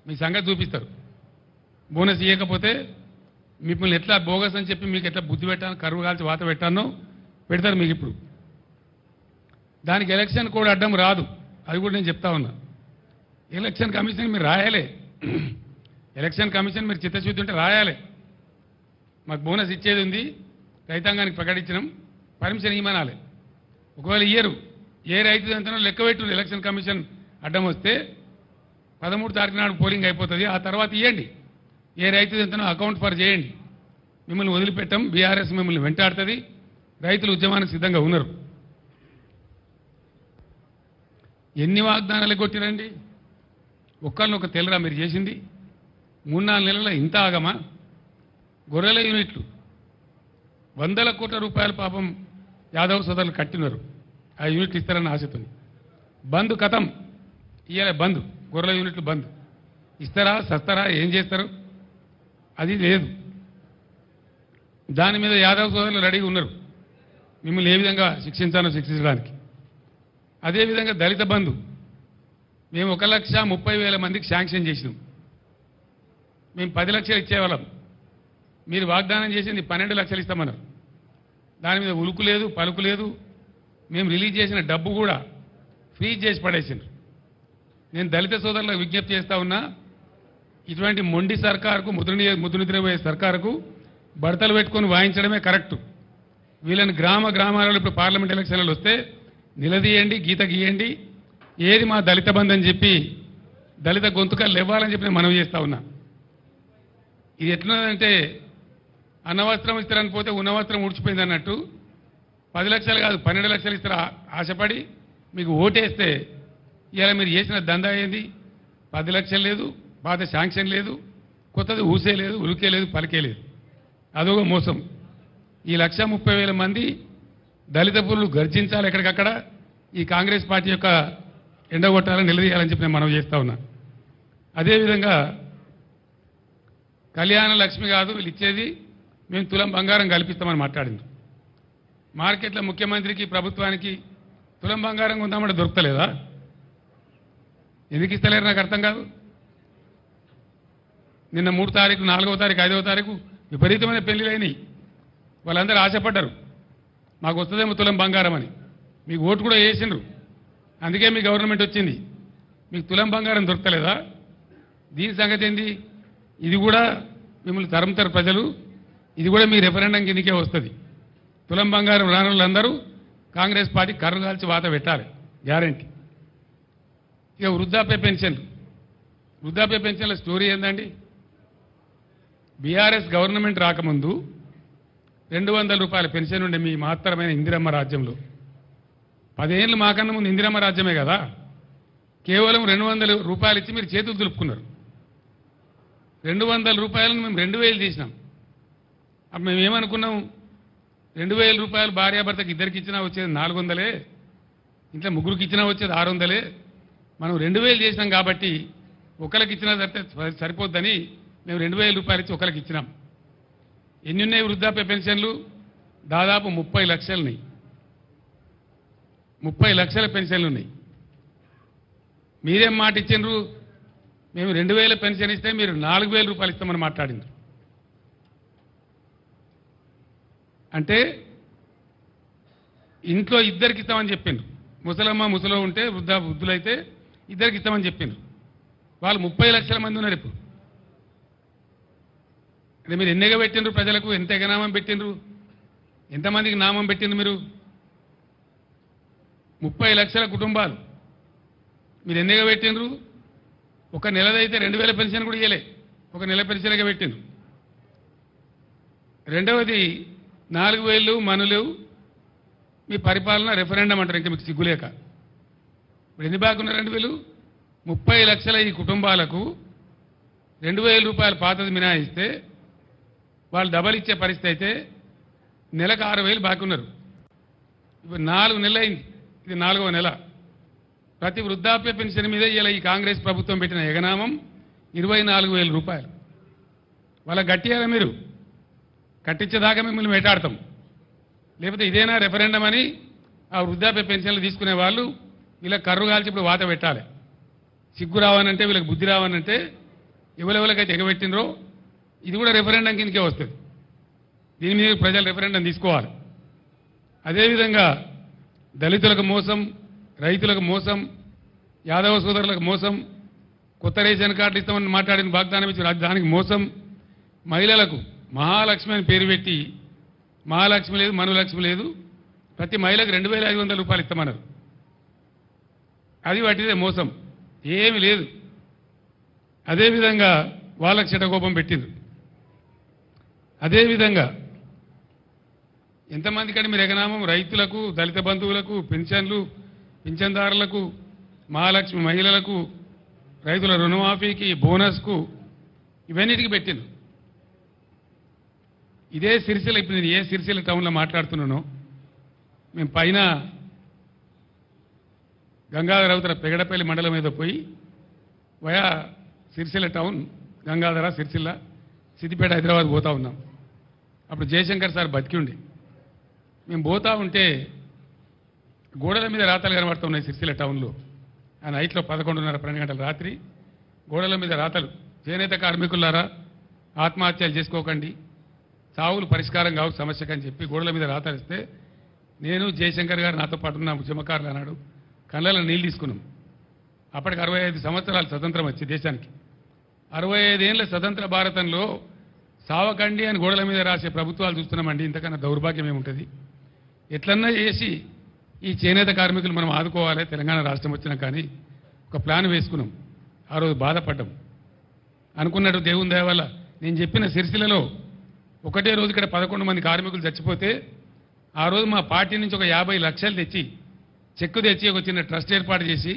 మీ సంగతి చూపిస్తారు. బోనస్ ఇవ్వకపోతే మిమ్మల్ని ఎట్లా బోగస్ అని చెప్పి మీకు ఎట్లా బుద్ధి పెట్టాను, కరువు కాల్చి వాత పెట్టానో పెడతారు మీకు. ఇప్పుడు దానికి ఎలక్షన్ కోడ్ అడ్డం రాదు, అది కూడా నేను చెప్తా ఉన్నా. ఎలక్షన్ కమిషన్ మీరు రాయాలి, ఎలక్షన్ కమిషన్ మీరు చిత్తశుద్ధి ఉంటే రాయాలి. మాకు బోనస్ ఇచ్చేది ఉంది, రైతాంగానికి ప్రకటించినాం, పర్మిషన్ ఇవ్వనాలి. ఒకవేళ ఇయ్యరు, ఏ రైతు ఎంతనో లెక్క పెట్టు. ఎలక్షన్ కమిషన్ అడ్డం వస్తే 13 తారీఖు నాడు పోలింగ్ అయిపోతుంది, ఆ తర్వాత ఇవ్వండి. ఏ రైతు ఎంతనో అకౌంట్ ఫర్ చేయండి. మిమ్మల్ని వదిలిపెట్టం, బీఆర్ఎస్ మిమ్మల్ని వెంటాడుతుంది. రైతులు ఉద్యమానికి సిద్ధంగా ఉన్నారు. ఎన్ని వాగ్దానాలు కొట్టిరండి? ఒక్కరినొక తెల్లరా మీరు చేసింది? 3-4 నెలల ఇంత ఆగమా? గొర్రెల యూనిట్లు 100ల కోట్ల రూపాయల పాపం యాదవ్ సోదరులు కట్టినారు, ఆ యూనిట్లు ఇస్తారన్న ఆశతో. బంద్ కథం, ఇయ్యాలి బంద్, గొర్రెల యూనిట్లు బంద్. ఇస్తారా సస్తారా ఏం చేస్తారు? అది లేదు. దాని మీద యాదవ్ సోదరులు రెడీగా ఉన్నారు మిమ్మల్ని ఏ విధంగా శిక్షించాలో శిక్షించడానికి. అదేవిధంగా దళిత బంధు మేము 1,30,000 మందికి శాంక్షన్ చేసినాం. మేము 10 లక్షలు ఇచ్చేవాళ్ళం, మీరు వాగ్దానం చేసింది 12 లక్షలు ఇస్తామన్నారు. దాని మీద ఉలుకు లేదు, పలుకు లేదు. మేము రిలీజ్ చేసిన డబ్బు కూడా ఫ్రీజ్ చేసి పడేసిండ్రు. నేను దళిత సోదరులకు విజ్ఞప్తి చేస్తా ఉన్నా, ఇటువంటి మొండి సర్కారుకు ముద్దు నిద్రపోయే సర్కారుకు బడతలు పెట్టుకొని వాయించడమే కరెక్ట్. వీళ్ళని గ్రామాలలో ఇప్పుడు పార్లమెంట్ ఎలక్షన్లు వస్తే నిలదీయండి, గీత గీయండి, ఏది మా దళిత బంధు అని చెప్పి దళిత గొంతుకలు లేవాలని చెప్పి నేను మనవి చేస్తా ఉన్నా. ఇది ఎట్లున్నదంటే అన్నవస్త్రం ఇస్తారని పోతే ఉన్నవస్త్రం ఊడ్చిపోయింది అన్నట్టు 10 లక్షలు కాదు 12 లక్షలు ఇస్తారా ఆశపడి మీకు ఓటేస్తే ఇలా మీరు చేసిన దందా ఏంది? 10 లక్షలు లేదు, పాత శాంక్షన్ లేదు, కొత్తది ఊసే లేదు, ఉలికే లేదు, పలికే లేదు. అదొక మోసం. ఈ 1,30,000 మంది దళిత పురులు గర్జించాలి ఎక్కడికక్కడ. ఈ కాంగ్రెస్ పార్టీ యొక్క ఎండగొట్టాలని నిలదీయాలని చెప్పి నేను మనవి చేస్తా ఉన్నా. అదేవిధంగా కళ్యాణ లక్ష్మి కాదు వీళ్ళు ఇచ్చేది, మేము తులం బంగారం కల్పిస్తామని మాట్లాడింది. మార్కెట్లో ముఖ్యమంత్రికి ప్రభుత్వానికి తులం బంగారం ఉందామంటే దొరకలేదా? ఎందుకు ఇస్తలేరు నాకు అర్థం కాదు. నిన్న 3వ తారీఖు 4వ తారీఖు 5వ తారీఖు విపరీతమైన పెళ్లిళ్ళు అయినాయి. వాళ్ళందరూ ఆశపడ్డారు మాకు వస్తుందేమో తులం బంగారం అని. మీకు ఓటు కూడా వేసిండ్రు, అందుకే మీ గవర్నమెంట్ వచ్చింది. మీకు తులం బంగారం దొరకలేదా? దీని సంగతి ఏంది? ఇది కూడా మిమ్మల్ని తరుముతారు ప్రజలు. ఇది కూడా మీ రెఫరెండం కిందకే వస్తుంది. తులం బంగారం రాని వాళ్ళందరూ కాంగ్రెస్ పార్టీ కర్రు కాల్చి వాత పెట్టాలి, గ్యారంటీ. ఇక వృద్ధాప్య పెన్షన్ల స్టోరీ ఏందండి? బీఆర్ఎస్ గవర్నమెంట్ రాకముందు 200 రూపాయల పెన్షన్ ఉండే మీ మాత్రమైన ఇందిరమ్మ రాజ్యంలో. 10 ఏళ్ళు మాకన్నా ముందు ఇందిరమ్మ రాజ్యమే కదా. కేవలం 200 రూపాయలు ఇచ్చి మీరు చేతులు దులుపుకున్నారు. 200 రూపాయలను మేము 2,000 తీసినాం. అప్పుడు మేము ఏమనుకున్నాం? 2,000 రూపాయలు భార్యాభర్తకి ఇద్దరికి ఇచ్చినా వచ్చేది 400, ఇంట్లో ముగ్గురికి ఇచ్చినా వచ్చేది 600. మనం 2,000 చేసినాం కాబట్టి ఒకరికి ఇచ్చినా సరిపోద్దని మేము 2,000 రూపాయలు ఇచ్చి ఒకరికి ఇచ్చినాం. ఎన్ని ఉన్నాయి వృద్ధాప్య పెన్షన్లు? దాదాపు 30 లక్షలున్నాయి. 30 లక్షల పెన్షన్లు ఉన్నాయి. మీరేం మాట ఇచ్చిండ్రు? మేము 2,000 పెన్షన్ ఇస్తే మీరు 4,000 రూపాయలు ఇస్తామని మాట్లాడిండ్రు. అంటే ఇంట్లో ఇద్దరికి ఇస్తామని చెప్పిండ్రు. ముసలమ్మ ముసలో ఉంటే వృద్ధులైతే ఇద్దరికి ఇస్తామని చెప్పిండ్రు. వాళ్ళు 30 లక్షల మంది ఉన్నారు ఇప్పుడు. అంటే మీరు ఎన్నిగా పెట్టిండ్రు? ప్రజలకు ఎంత ఎగనామం పెట్టిండ్రు? ఎంతమందికి నామం పెట్టిండ్రు మీరు? 30 లక్షల కుటుంబాలు మీరు ఎన్నిగా పెట్టిండ్రు? ఒక నెలదైతే 2,000 పెన్షన్ కూడా ఇవ్వలే, ఒక నెల పెన్షన్గా పెట్టిండ్రు. రెండవది 4,000 మనులు మీ పరిపాలన రెఫరెండం అంటారు. ఇంకా మీకు సిగ్గులేక ఇప్పుడు ఎన్ని బాగున్నారండి వీళ్ళు? 30 లక్షల ఈ కుటుంబాలకు 2,000 రూపాయలు పాతది మినాయిస్తే వాళ్ళు డబల్ ఇచ్చే పరిస్థితి అయితే నెలకు 6,000 బాకీ ఉన్నారు. ఇప్పుడు 4 నెలలు అయింది, ఇది 4వ నెల. ప్రతి వృద్ధాప్య పెన్షన్ మీద ఇలా ఈ కాంగ్రెస్ ప్రభుత్వం పెట్టిన ఎగనామం 24,000 రూపాయలు. వాళ్ళ గట్టియారా మీరు? కట్టించేదాకా మిమ్మల్ని వేటాడతాం. లేకపోతే ఇదేనా రెఫరెండం అని ఆ వృద్ధాప్య పెన్షన్లు తీసుకునే వాళ్ళు వీళ్ళకి కర్రు కాల్చి ఇప్పుడు వాత పెట్టాలి. సిగ్గు రావనంటే, వీళ్ళకి బుద్ధి రావనంటే ఎవరెవరికైతే ఎగబెట్టినరో ఇది కూడా రెఫరెండం కిందకే వస్తుంది. దీని మీద ప్రజలు రెఫరెండం తీసుకోవాలి. అదేవిధంగా దళితులకు మోసం, రైతులకు మోసం, యాదవ సోదరులకు మోసం, కొత్త రేషన్ కార్డులు ఇస్తామని మాట్లాడిన వాగ్దానం ఇచ్చి దానికి మోసం, మహిళలకు మహాలక్ష్మి అని పేరు పెట్టి మహాలక్ష్మి లేదు, మనులక్ష్మి లేదు, ప్రతి మహిళకు 2,500 రూపాయలు ఇస్తామన్నారు. అది వాటిదే మోసం, ఏమి లేదు. అదేవిధంగా వాళ్ళకి చెడ్డకోపం పెట్టింది. అదేవిధంగా ఎంతమందికంటే మీరు ఎగనామం రైతులకు, దళిత బంధువులకు, పెన్షన్లు, పింఛన్దారులకు, మహాలక్ష్మి మహిళలకు, రైతుల రుణమాఫీకి, బోనస్కు, ఇవన్నిటికీ పెట్టింది. ఇదే సిరిసిల్ల, ఇప్పుడు నేను ఏ సిరిసిల్ల టౌన్లో మాట్లాడుతున్నానో, మేము పైన గంగాధర అవతల పెగడపల్లి మండలం మీద పోయి వయా సిరిసిల్ల టౌన్, గంగాధర, సిరిసిల్ల, సిద్దిపేట, హైదరాబాద్ పోతా ఉన్నాం. అప్పుడు జయశంకర్ సార్ బతికి ఉండి మేము పోతా ఉంటే గోడల మీద రాతలు కనబడుతున్నాయి సిరిసిల్ల టౌన్లో. ఆ నైట్లో 11:30, 12 గంటల రాత్రి గోడల మీద రాతలు, చేనేత కార్మికులారా ఆత్మహత్యలు చేసుకోకండి, చావులు పరిష్కారం కావు సమస్యకని చెప్పి గోడల మీద రాతలు ఇస్తే నేను జయశంకర్ గారు నాతో పాటు ఉన్న ఉద్యమకారులు అన్నాడు కళ్ళలో నీళ్ళు తీసుకున్నాం. అప్పటికి 65 సంవత్సరాలు స్వతంత్రం వచ్చి దేశానికి 65 ఏళ్ల స్వతంత్ర భారతంలో సావకండి అని గోడల మీద రాసే ప్రభుత్వాలు చూస్తున్నామండి. ఇంతకన్నా దౌర్భాగ్యం ఏముంటుంది? ఎట్లన్నా చేసి ఈ చేనేత కార్మికులు మనం ఆదుకోవాలి. తెలంగాణ రాష్ట్రం వచ్చినా కానీ ఒక ప్లాన్ వేసుకున్నాం. ఆ రోజు బాధపడ్డాం. అనుకున్నట్టు దేవుని దయ వల్ల నేను చెప్పిన సిరిసిల్లలో ఒకటే రోజు ఇక్కడ 11 మంది కార్మికులు చచ్చిపోతే ఆ రోజు మా పార్టీ నుంచి ఒక 50 లక్షలు తెచ్చి చెక్కు తెచ్చి ఒక చిన్న ట్రస్ట్ ఏర్పాటు చేసి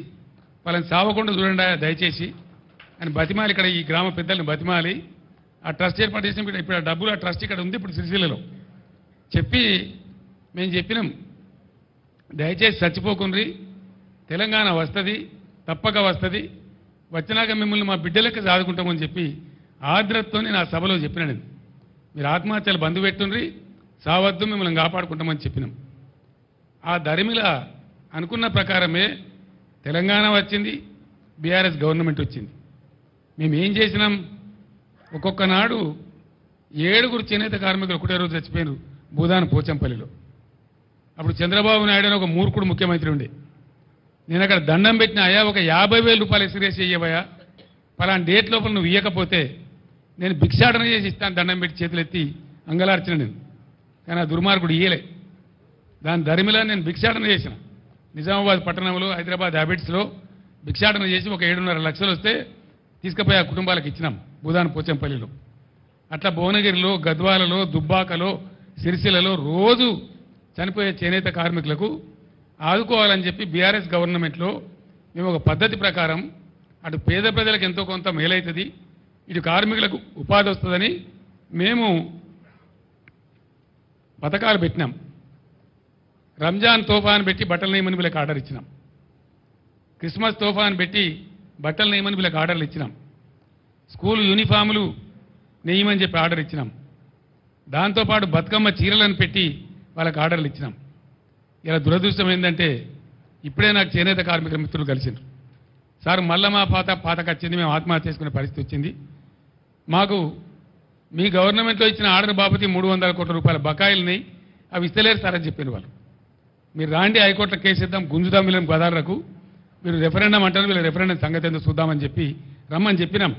వాళ్ళని సావకుండా చూడండి దయచేసి అని బతిమాలి, ఇక్కడ ఈ గ్రామ పెద్దల్ని బతిమాలి ఆ ట్రస్ట్ ఏర్పాటు చేసి ఇప్పుడు ఆ డబ్బులు ఆ ట్రస్ట్ ఇక్కడ ఉంది ఇప్పుడు సిరిసిల్లలో చెప్పి మేము చెప్పినాం, దయచేసి చచ్చిపోకుండ్రి, తెలంగాణ వస్తుంది, తప్పక వస్తుంది, వచ్చినాక మిమ్మల్ని మా బిడ్డలకి సాదుకుంటామని చెప్పి ఆర్ద్రతతో నేను ఆ సభలో చెప్పినాను. మీరు ఆత్మహత్యలు బంధు పెట్టుండ్రి, సావద్దు, మిమ్మల్ని కాపాడుకుంటామని చెప్పినాం. ఆ దరిమిల అనుకున్న ప్రకారమే తెలంగాణ వచ్చింది, బీఆర్ఎస్ గవర్నమెంట్ వచ్చింది. మేము ఏం చేసినాం? ఒక్కొక్క నాడు 7 చేనేత కార్మికులు ఒకటే రోజు చచ్చిపోయారు భూదాన్ పోచంపల్లిలో. అప్పుడు చంద్రబాబు నాయుడు అని ఒక మూర్ఖుడు ముఖ్యమంత్రి ఉండే. నేను అక్కడ దండం పెట్టిన, అయ్యా ఒక 50,000 రూపాయలు ఎక్స్రేస్ ఇయ్యవయ్యా, పలానా డేట్ లోపల నువ్వు ఇయ్యకపోతే నేను భిక్షాటన చేసి ఇస్తాను, దండం పెట్టి చేతులు ఎత్తి అంగలార్చిన నేను. కానీ ఆ దుర్మార్గుడు ఇయ్యలే. దాని దరిమిలా నేను భిక్షాటన చేసిన. నిజామాబాద్ పట్టణంలో, హైదరాబాద్ హ్యాబిట్స్లో భిక్షాటన చేసి ఒక 7.5 లక్షలు వస్తే తీసుకుపోయి ఆ కుటుంబాలకు ఇచ్చినాం భూదాన్ పోచంపల్లిలో. అట్లా భువనగిరిలో, గద్వాలలో, దుబ్బాకలో, సిరిసిల్లలో రోజు చనిపోయే చేనేత కార్మికులకు ఆదుకోవాలని చెప్పి బీఆర్ఎస్ గవర్నమెంట్లో మేము ఒక పద్ధతి ప్రకారం అటు పేద ప్రజలకు ఎంతో కొంత మేలవుతుంది, ఇటు కార్మికులకు ఉపాధి వస్తుందని మేము పథకాలు పెట్టినాం. రంజాన్ తోఫా అని పెట్టి బట్టలు నేయమని వీళ్ళకి ఆర్డర్ ఇచ్చినాం. క్రిస్మస్ తోఫా అని పెట్టి బట్టలు నేయమని వీళ్ళకి ఆర్డర్లు ఇచ్చినాం. స్కూల్ యూనిఫాములు నేయమని చెప్పి ఆర్డర్ ఇచ్చినాం. దాంతోపాటు బతుకమ్మ చీరలను పెట్టి వాళ్ళకి ఆర్డర్లు ఇచ్చినాం. ఇలా దురదృష్టం ఏంటంటే ఇప్పుడే నాకు చేనేత కార్మికుల మిత్రులు కలిసిండ్రు. సార్ మళ్ళా మా పాతకు వచ్చింది, మేము ఆత్మహత్య చేసుకునే పరిస్థితి వచ్చింది, మాకు మీ గవర్నమెంట్లో ఇచ్చిన ఆర్డర్ బాబతి 300 కోట్ల రూపాయల బకాయిలని అవి ఇస్తలేరు సార్ అని చెప్పారు వాళ్ళు. మీరు రాండి, హైకోర్టులో కేసు ఇద్దాం, గుంజుదాం వీళ్ళని గదాలకు, మీరు రెఫరెండం అంటారు, వీళ్ళ రెఫరెండం సంగతి ఏందో చూద్దామని చెప్పి రమ్మని చెప్పినాం.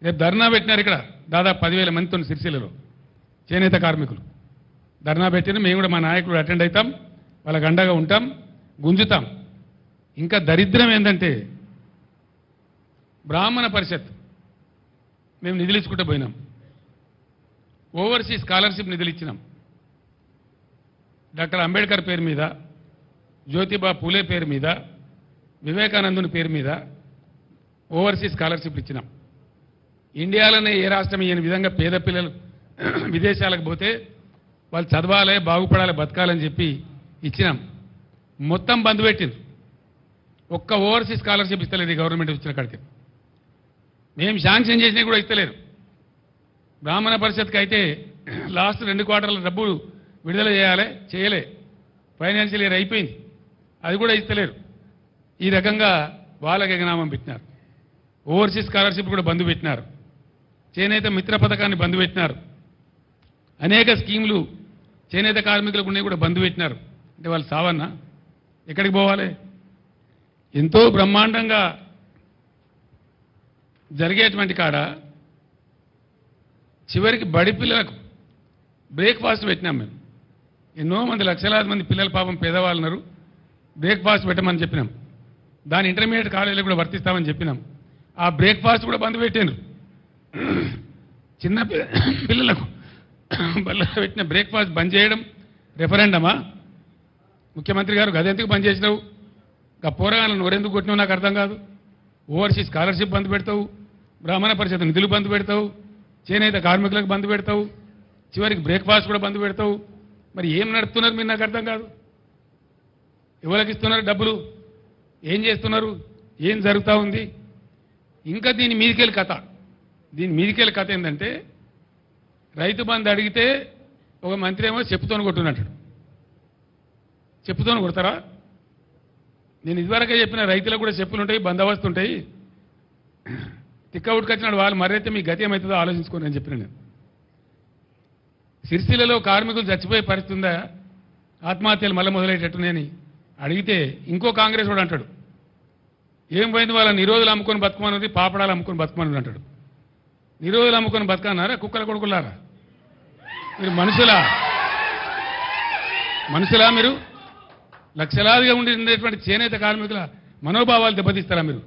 రేపు ధర్నా పెట్టినారు ఇక్కడ దాదాపు 10,000 మందితో సిరిసిల్లలో చేనేత కార్మికులు ధర్నా పెట్టిన. మేము కూడా మా నాయకుడు అటెండ్ అవుతాం, వాళ్ళకి అండగా ఉంటాం, గుంజుతాం. ఇంకా దరిద్రం ఏంటంటే బ్రాహ్మణ పరిషత్ మేము నిధులు ఇచ్చుకుంటూ పోయినాం. ఓవర్సీస్ స్కాలర్షిప్ నిధులు ఇచ్చినాం. డాక్టర్ అంబేద్కర్ పేరు మీద, జ్యోతిబా పూలే పేరు మీద, వివేకానందుని పేరు మీద ఓవర్సీస్ స్కాలర్షిప్ ఇచ్చినాం. ఇండియాలోనే ఏ రాష్ట్రం ఇయ్యని విధంగా పేద పిల్లలు విదేశాలకు పోతే వాళ్ళు చదవాలి, బాగుపడాలి, బతకాలని చెప్పి ఇచ్చినాం. మొత్తం బంద్ పెట్టింది. ఒక్క ఓవర్సీస్ స్కాలర్షిప్ ఇస్తలేదు ఈ గవర్నమెంట్ ఇచ్చిన కాడికి. మేము శాంక్షన్ చేసినా కూడా ఇస్తలేరు. బ్రాహ్మణ పరిషత్కి అయితే లాస్ట్ 2 క్వార్టర్ల డబ్బులు విడుదల చేయలే. ఫైనాన్షియల్ ఇయర్ అయిపోయింది, అది కూడా ఇస్తలేరు. ఈ రకంగా వాళ్ళకి ఎగనామం పెట్టినారు. ఓవర్సీస్ స్కాలర్షిప్ కూడా బంద్ పెట్టినారు. చేనేత మిత్ర పథకాన్ని బంద్ పెట్టినారు. అనేక స్కీములు చేనేత కార్మికులకు ఉన్నాయి కూడా బంద్ పెట్టినారు. అంటే వాళ్ళు సావన్నా ఎక్కడికి పోవాలి? ఎంతో బ్రహ్మాండంగా జరిగేటువంటి కాడ చివరికి బడి పిల్లలకు బ్రేక్ఫాస్ట్ పెట్టినాం మేము. ఎన్నో మంది, లక్షలాది మంది పిల్లలు పాపం పేదవాళ్ళు ఉన్నారు, బ్రేక్ఫాస్ట్ పెట్టమని చెప్పినాం. దాని ఇంటర్మీడియట్ కాలేజీలో కూడా వర్తిస్తామని చెప్పినాం. ఆ బ్రేక్ఫాస్ట్ కూడా బంద్ పెట్టారు. చిన్న పిల్లలకు బల్ల పెట్టిన బ్రేక్ఫాస్ట్ బంద్ చేయడం రెఫరెండమా? ముఖ్యమంత్రి గారు గదెందుకు బంద్ చేసినావు? ఇంకా పోరగాళ్ళను నోరెందుకు కొట్టినావు నాకు అర్థం కాదు. ఓవర్సీస్ స్కాలర్షిప్ బంద్ పెడతావు, బ్రాహ్మణ పరిషత్ నిధులు బంద్ పెడతావు, చేనేత కార్మికులకు బంద్ పెడతావు, చివరికి బ్రేక్ఫాస్ట్ కూడా బంద్ పెడతావు. మరి ఏం నడుపుతున్నారు మీరు నాకు అర్థం కాదు. ఎవరికి ఇస్తున్నారు డబ్బులు? ఏం చేస్తున్నారు? ఏం జరుగుతూ ఉంది? ఇంకా దీని మీదికెళ్ళి కథ ఏంటంటే రైతు బంధు అడిగితే ఒక మంత్రి ఏమో చెప్పుతోని కొట్టున్నట్టు. చెప్పుతోని కొడతారా? నేను ఇదివరకే చెప్పిన రైతులకు కూడా చెప్పులు ఉంటాయి, బందోబస్తు ఉంటాయి, తిక్క ఉట్టుకొచ్చినాడు వాళ్ళు మరైతే మీ గతి ఏమవుతుందో ఆలోచించుకోండి అని చెప్పిన నేను. సిరిసిల్లలో కార్మికులు చచ్చిపోయే పరిస్థితి ఉందా? ఆత్మహత్యలు మళ్ళీ మొదలయ్యేటట్టున్నాయని అడిగితే ఇంకో కాంగ్రెస్ వాడు అంటాడు, ఏం పోయింది వాళ్ళ నిరోధులు అమ్ముకొని బతుకమన్నది, పాపడాలు అమ్ముకొని బతుకమని అంటాడు. నిరోధులు అమ్ముకొని బతకన్నారా కుక్కల కొడుకులారా? మీరు మనుషులా మీరు? లక్షలాదిగా ఉండేటువంటి చేనేత కార్మికుల మనోభావాలు దెబ్బతీస్తారా మీరు?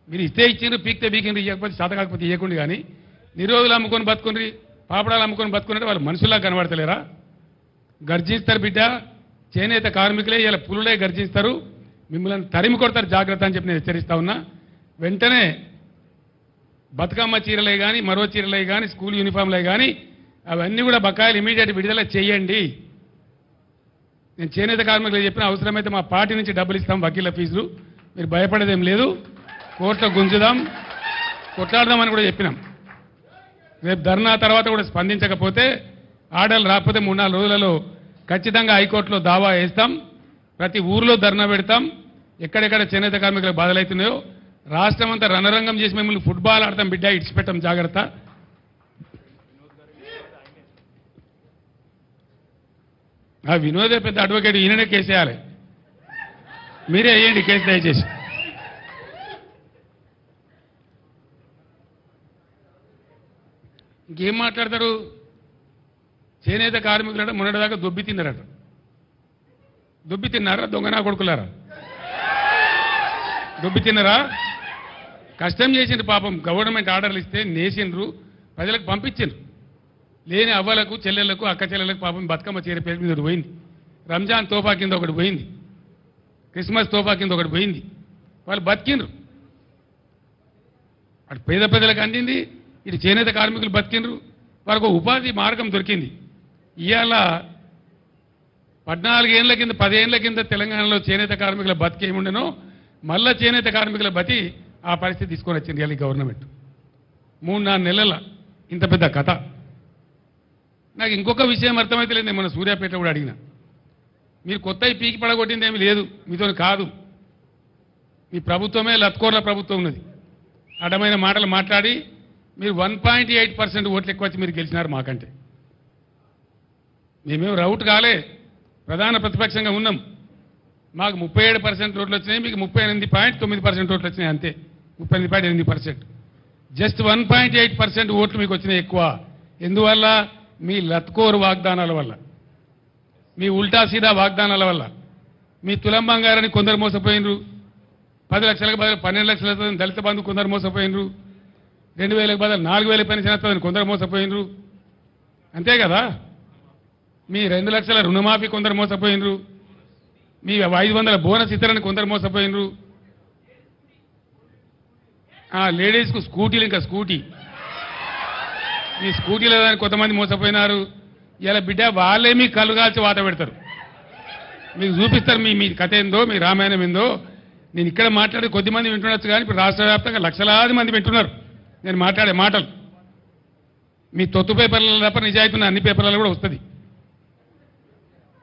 మీరు ఇస్తే ఇచ్చిండ్రు, పీక్తే పీకిండ్రు, ఇవ్వకపోతే చేత కాకపోతే ఇవ్వకుండా కానీ నిరోధులు అమ్ముకొని బతుకుండ్రి, పాపడాలు అమ్ముకొని బతుకున్నట్టు వాళ్ళు మనుషుల్లా కనబడతలేరా? గర్జిస్తారు బిడ్డ, చేనేత కార్మికులే ఇలా పులులే గర్జిస్తారు, మిమ్మల్ని తరిమి కొడతారు, జాగ్రత్త అని చెప్పి నేను హెచ్చరిస్తా ఉన్నా. వెంటనే బతుకమ్మ చీరలే కానీ మరో చీరలే కానీ స్కూల్ యూనిఫామ్లే కానీ అవన్నీ కూడా బకాయిలు ఇమీడియట్ విడుదల చేయండి. నేను చేనేత కార్మికులు చెప్పిన అవసరమైతే మా పార్టీ నుంచి డబ్బులు ఇస్తాం, వకీల ఫీజులు, మీరు భయపడేదేం లేదు, కోర్టులో గుంజుదాం, కొట్లాడదామని కూడా చెప్పినాం. రేపు ధర్నా తర్వాత కూడా స్పందించకపోతే, ఆర్డర్లు రాకపోతే 3-4 రోజులలో ఖచ్చితంగా హైకోర్టులో దావా వేస్తాం, ప్రతి ఊర్లో ధర్నా పెడతాం. ఎక్కడెక్కడ చేనేత కార్మికులకు బాధలవుతున్నాయో రాష్ట్రం అంతా రణరంగం చేసి మిమ్మల్ని ఫుట్బాల్ ఆడతాం బిడ్డ, ఇడిచిపెట్టాం, జాగ్రత్త. ఆ వినోదే పెద్ద అడ్వకేట్, ఈయననే కేసేయాలి, మీరే వేయండి కేసు దయచేసి. ఇంకేం మాట్లాడతారు? చేనేత కార్మికులంటే మొన్నటిదాకా దొబ్బి తిన్నారట. దొబ్బి తిన్నారా దొంగనా కొడుకులారా? దొబ్బి తిన్నారా? కష్టం చేసిండ్రు పాపం, గవర్నమెంట్ ఆర్డర్లు ఇస్తే నేసిండ్రు, ప్రజలకు పంపించిండ్రు. లేని అవ్వలకు చెల్లెళ్లకు అక్క చెల్లెలకు పాపం బతుకమ్మ చీర పేరు మీద ఒకటి పోయింది, రంజాన్ తోఫా కింద ఒకటి పోయింది, క్రిస్మస్ తోఫా కింద ఒకటి పోయింది. వాళ్ళు బతికిండ్రు, అటు పేద ప్రజలకు అందింది, ఇటు చేనేత కార్మికులు బతికిండ్రు, వాళ్ళకు ఉపాధి మార్గం దొరికింది. ఇవాళ 14 ఏళ్ల కింద 10 ఏళ్ల కింద తెలంగాణలో చేనేత కార్మికుల బతికి ఏముండెనో మళ్ళా చేనేత కార్మికుల బతి ఆ పరిస్థితి తీసుకొని వచ్చింది ఇవాళ గవర్నమెంట్. 3-4 నెలల ఇంత పెద్ద కథ. నాకు ఇంకొక విషయం అర్థమైతే లేదు, మన సూర్యాపేట కూడా అడిగిన, మీరు కొత్త పీకి పడగొట్టింది ఏమీ లేదు, మీతో కాదు, మీ ప్రభుత్వమే లత్కోర్ల ప్రభుత్వం ఉన్నది. అడ్డమైన మాటలు మాట్లాడి మీరు 1.8% ఓట్లు ఎక్కువ వచ్చి మీరు గెలిచినారు మాకంటే. మేమేం రౌట్ కాలే, ప్రధాన ప్రతిపక్షంగా ఉన్నాం, మాకు 37% ఓట్లు వచ్చినాయి, మీకు 38.9% ఓట్లు వచ్చినాయి, అంతే, 38.8%. జస్ట్ 1.8% ఓట్లు మీకు వచ్చినాయి ఎక్కువ. ఎందువల్ల? మీ లత్కోరు వాగ్దానాల వల్ల, మీ ఉల్టా సీదా వాగ్దానాల వల్ల. మీ తులం బంగారాన్ని కొందరు మోసపోయినరు, 10 లక్షలకు బదులు 12 లక్షలతో దళిత బంధు కొందరు మోసపోయినరు, 2000లకు బదులు 4000 పెన్షన్ వస్తుందని కొందరు మోసపోయినరు, అంతే కదా. మీ 2 లక్షల రుణమాఫీ కొందరు మోసపోయినరు, మీ 500 బోనస్ ఇతరని కొందరు మోసపోయినరు, లేడీస్కు స్కూటీలు, ఇంకా స్కూటీ, మీ స్కూటీలో కొంతమంది మోసపోయినారు. ఇలా బిడ్డ వాళ్ళే మీ కళ్ళు కాల్చి వాత పెడతారు, మీకు చూపిస్తారు మీ కథ ఏందో, మీ రామాయణం ఏందో. నేను ఇక్కడ మాట్లాడి కొద్దిమంది వింటుండొచ్చు కానీ ఇప్పుడు రాష్ట్ర వ్యాప్తంగా లక్షలాది మంది వింటున్నారు నేను మాట్లాడే మాటలు. మీ తొత్తు పేపర్లలో తప్ప నిజాయితీ ఉన్న అన్ని పేపర్లలో కూడా వస్తుంది.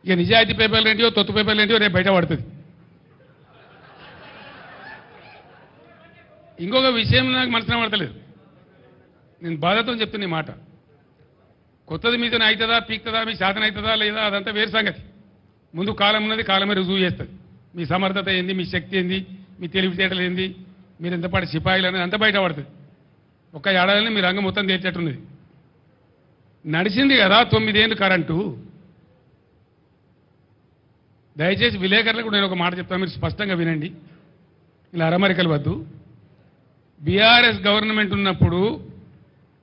ఇక నిజాయితీ పేపర్లు ఏంటియో తొత్తు పేపర్లు ఏంటియో రేపు బయట పడుతుంది. ఇంకొక విషయం నాకు మనసున పడతలేదు, నేను బాధతో చెప్తున్న ఈ మాట. కొత్తది మీతో అవుతుందా పీక్తుందా, మీ శాతం అవుతుందా లేదా, అదంతా వేరు సంగతి. ముందు కాలం ఉన్నది, కాలమే రుజువు చేస్తుంది. మీ సమర్థత ఏంది, మీ శక్తి ఏంది, మీ తెలివితేటలు ఏంది, మీరు ఎంతపాటి సిపాయిలు అనేది అంతా బయట పడుతుంది. ఒక్క ఏడాదిని మీ రంగం మొత్తం తేల్చేట్టున్నది. నడిచింది కదా 9 ఏళ్ళు కరెంటు. దయచేసి విలేకరులకు నేను ఒక మాట చెప్తాను, మీరు స్పష్టంగా వినండి, ఇలా అరమరికలు వద్దు. బీఆర్ఎస్ గవర్నమెంట్ ఉన్నప్పుడు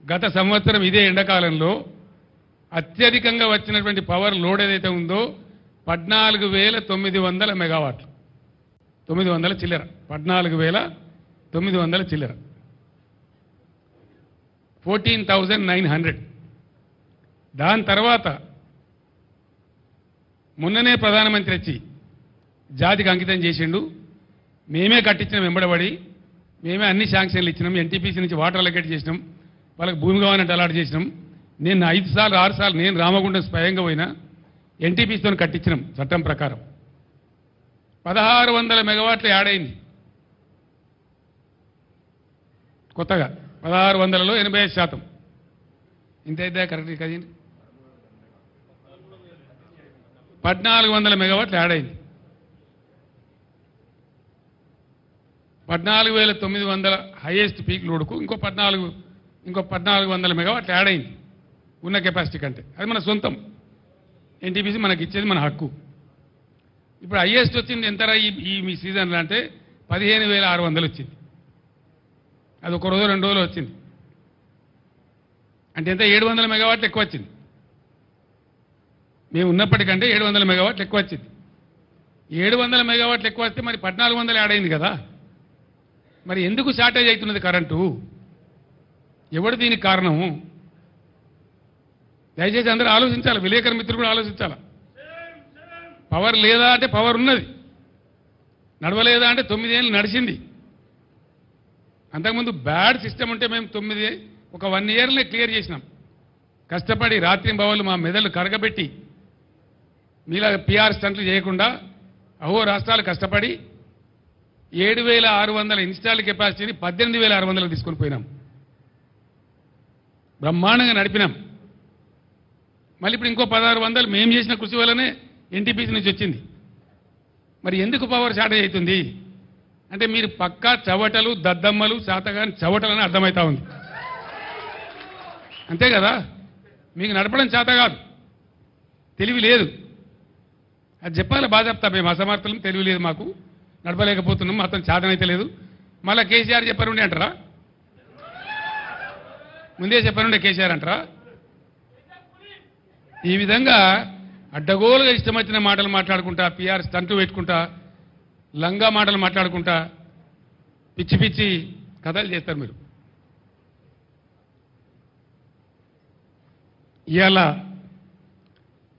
గత సంవత్సరం ఇదే ఎండాకాలంలో అత్యధికంగా వచ్చినటువంటి పవర్ లోడ్ ఏదైతే ఉందో 14,900 మెగావాట్లు, 900 చిల్లర, 14,900 చిల్లర, 14,900. దాని తర్వాత మొన్ననే ప్రధానమంత్రి వచ్చి జాతికి అంకితం చేసిండు. మేమే కట్టించిన వెంబడబడి, మేమే అన్ని శాంక్షన్లు ఇచ్చినాం, ఎన్టీపీసీ నుంచి వాటర్ అలొకేట్ చేసినాం, వాళ్ళకి భూమి కావాలంటే అలాట్ చేసినాం. నేను 5 సార్లు 6 సార్లు నేను రామగుండం స్వయంగా పోయినా, ఎన్టీపీసీతో కట్టించినాం చట్టం ప్రకారం. 1600 మెగావాట్లు యాడ్ అయింది కొత్తగా, 1600లో 85%. ఇంత అయితే కరెక్ట్ కదండి, 1400 మెగావాట్లు యాడ్ అయింది. 14,900 హైయెస్ట్ పీక్ లోడ్కు ఇంకో 1400 మెగావాట్లు యాడ్ అయింది ఉన్న కెపాసిటీ కంటే. అది మన సొంతం. ఎన్టీపీసీ మనకి ఇచ్చేది మన హక్కు. ఇప్పుడు హైయెస్ట్ వచ్చింది ఎంతరా ఈ మీ సీజన్లో అంటే 15,600 వచ్చింది. అది ఒక రోజు 2 రోజులు వచ్చింది. అంటే ఎంత 700 మెగావాట్లు ఎక్కువ వచ్చింది. మేము ఉన్నప్పటికంటే 700 మెగావాట్లు ఎక్కువ వచ్చింది. 700 మెగావాట్లు ఎక్కువ వస్తే మరి 1400 యాడ్ అయింది కదా. మరి ఎందుకు షార్టేజ్ అవుతున్నది కరెంటు? ఎవడు దీనికి కారణము? దయచేసి అందరూ ఆలోచించాలి. విలేకరు మిత్రులు కూడా ఆలోచించాలి. పవర్ లేదా అంటే పవర్ ఉన్నది, నడవలేదా అంటే 9 ఏళ్ళు నడిచింది. అంతకుముందు బ్యాడ్ సిస్టమ్ ఉంటే మేము 1 ఇయర్లే క్లియర్ చేసినాం. కష్టపడి రాత్రింబవళ్ళు మా మెదళ్ళు కరగబెట్టి మీలా పిఆర్ స్టంట్లు చేయకుండా అహో రాష్ట్రాలు కష్టపడి 7,600 ఇన్స్టాల్ కెపాసిటీని 18,600 తీసుకొని పోయినాం. బ్రహ్మాండంగా నడిపినాం. మళ్ళీ ఇప్పుడు ఇంకో 1,600 మేము చేసిన కృషి వల్లనే ఎన్టీపీసీ నుంచి వచ్చింది. మరి ఎందుకు పవర్ షార్టేజ్ అవుతుంది అంటే మీరు పక్కా చవటలు, దద్దమ్మలు, శాతగాని చవటలని అర్థమవుతా ఉంది. అంతే కదా. మీకు నడపడం చేత కాదు, తెలివి లేదు. అది చెప్పాలి బాగా చెప్తా. మేము అసమర్థులం, తెలివి లేదు, మాకు నడపలేకపోతున్నాం, అతను చేతనైతే లేదు. మళ్ళీ కేసీఆర్ చెప్పారుండే అంటారా? ముందే చెప్పారుండే కేసీఆర్ అంటారా? ఈ విధంగా అడ్డగోలుగా ఇష్టం వచ్చిన మాటలు మాట్లాడుకుంటా, పిఆర్ స్టంట్లు పెట్టుకుంటా, లంగా మాటలు మాట్లాడుకుంటా పిచ్చి పిచ్చి కథలు చేస్తారు మీరు. ఇవాళ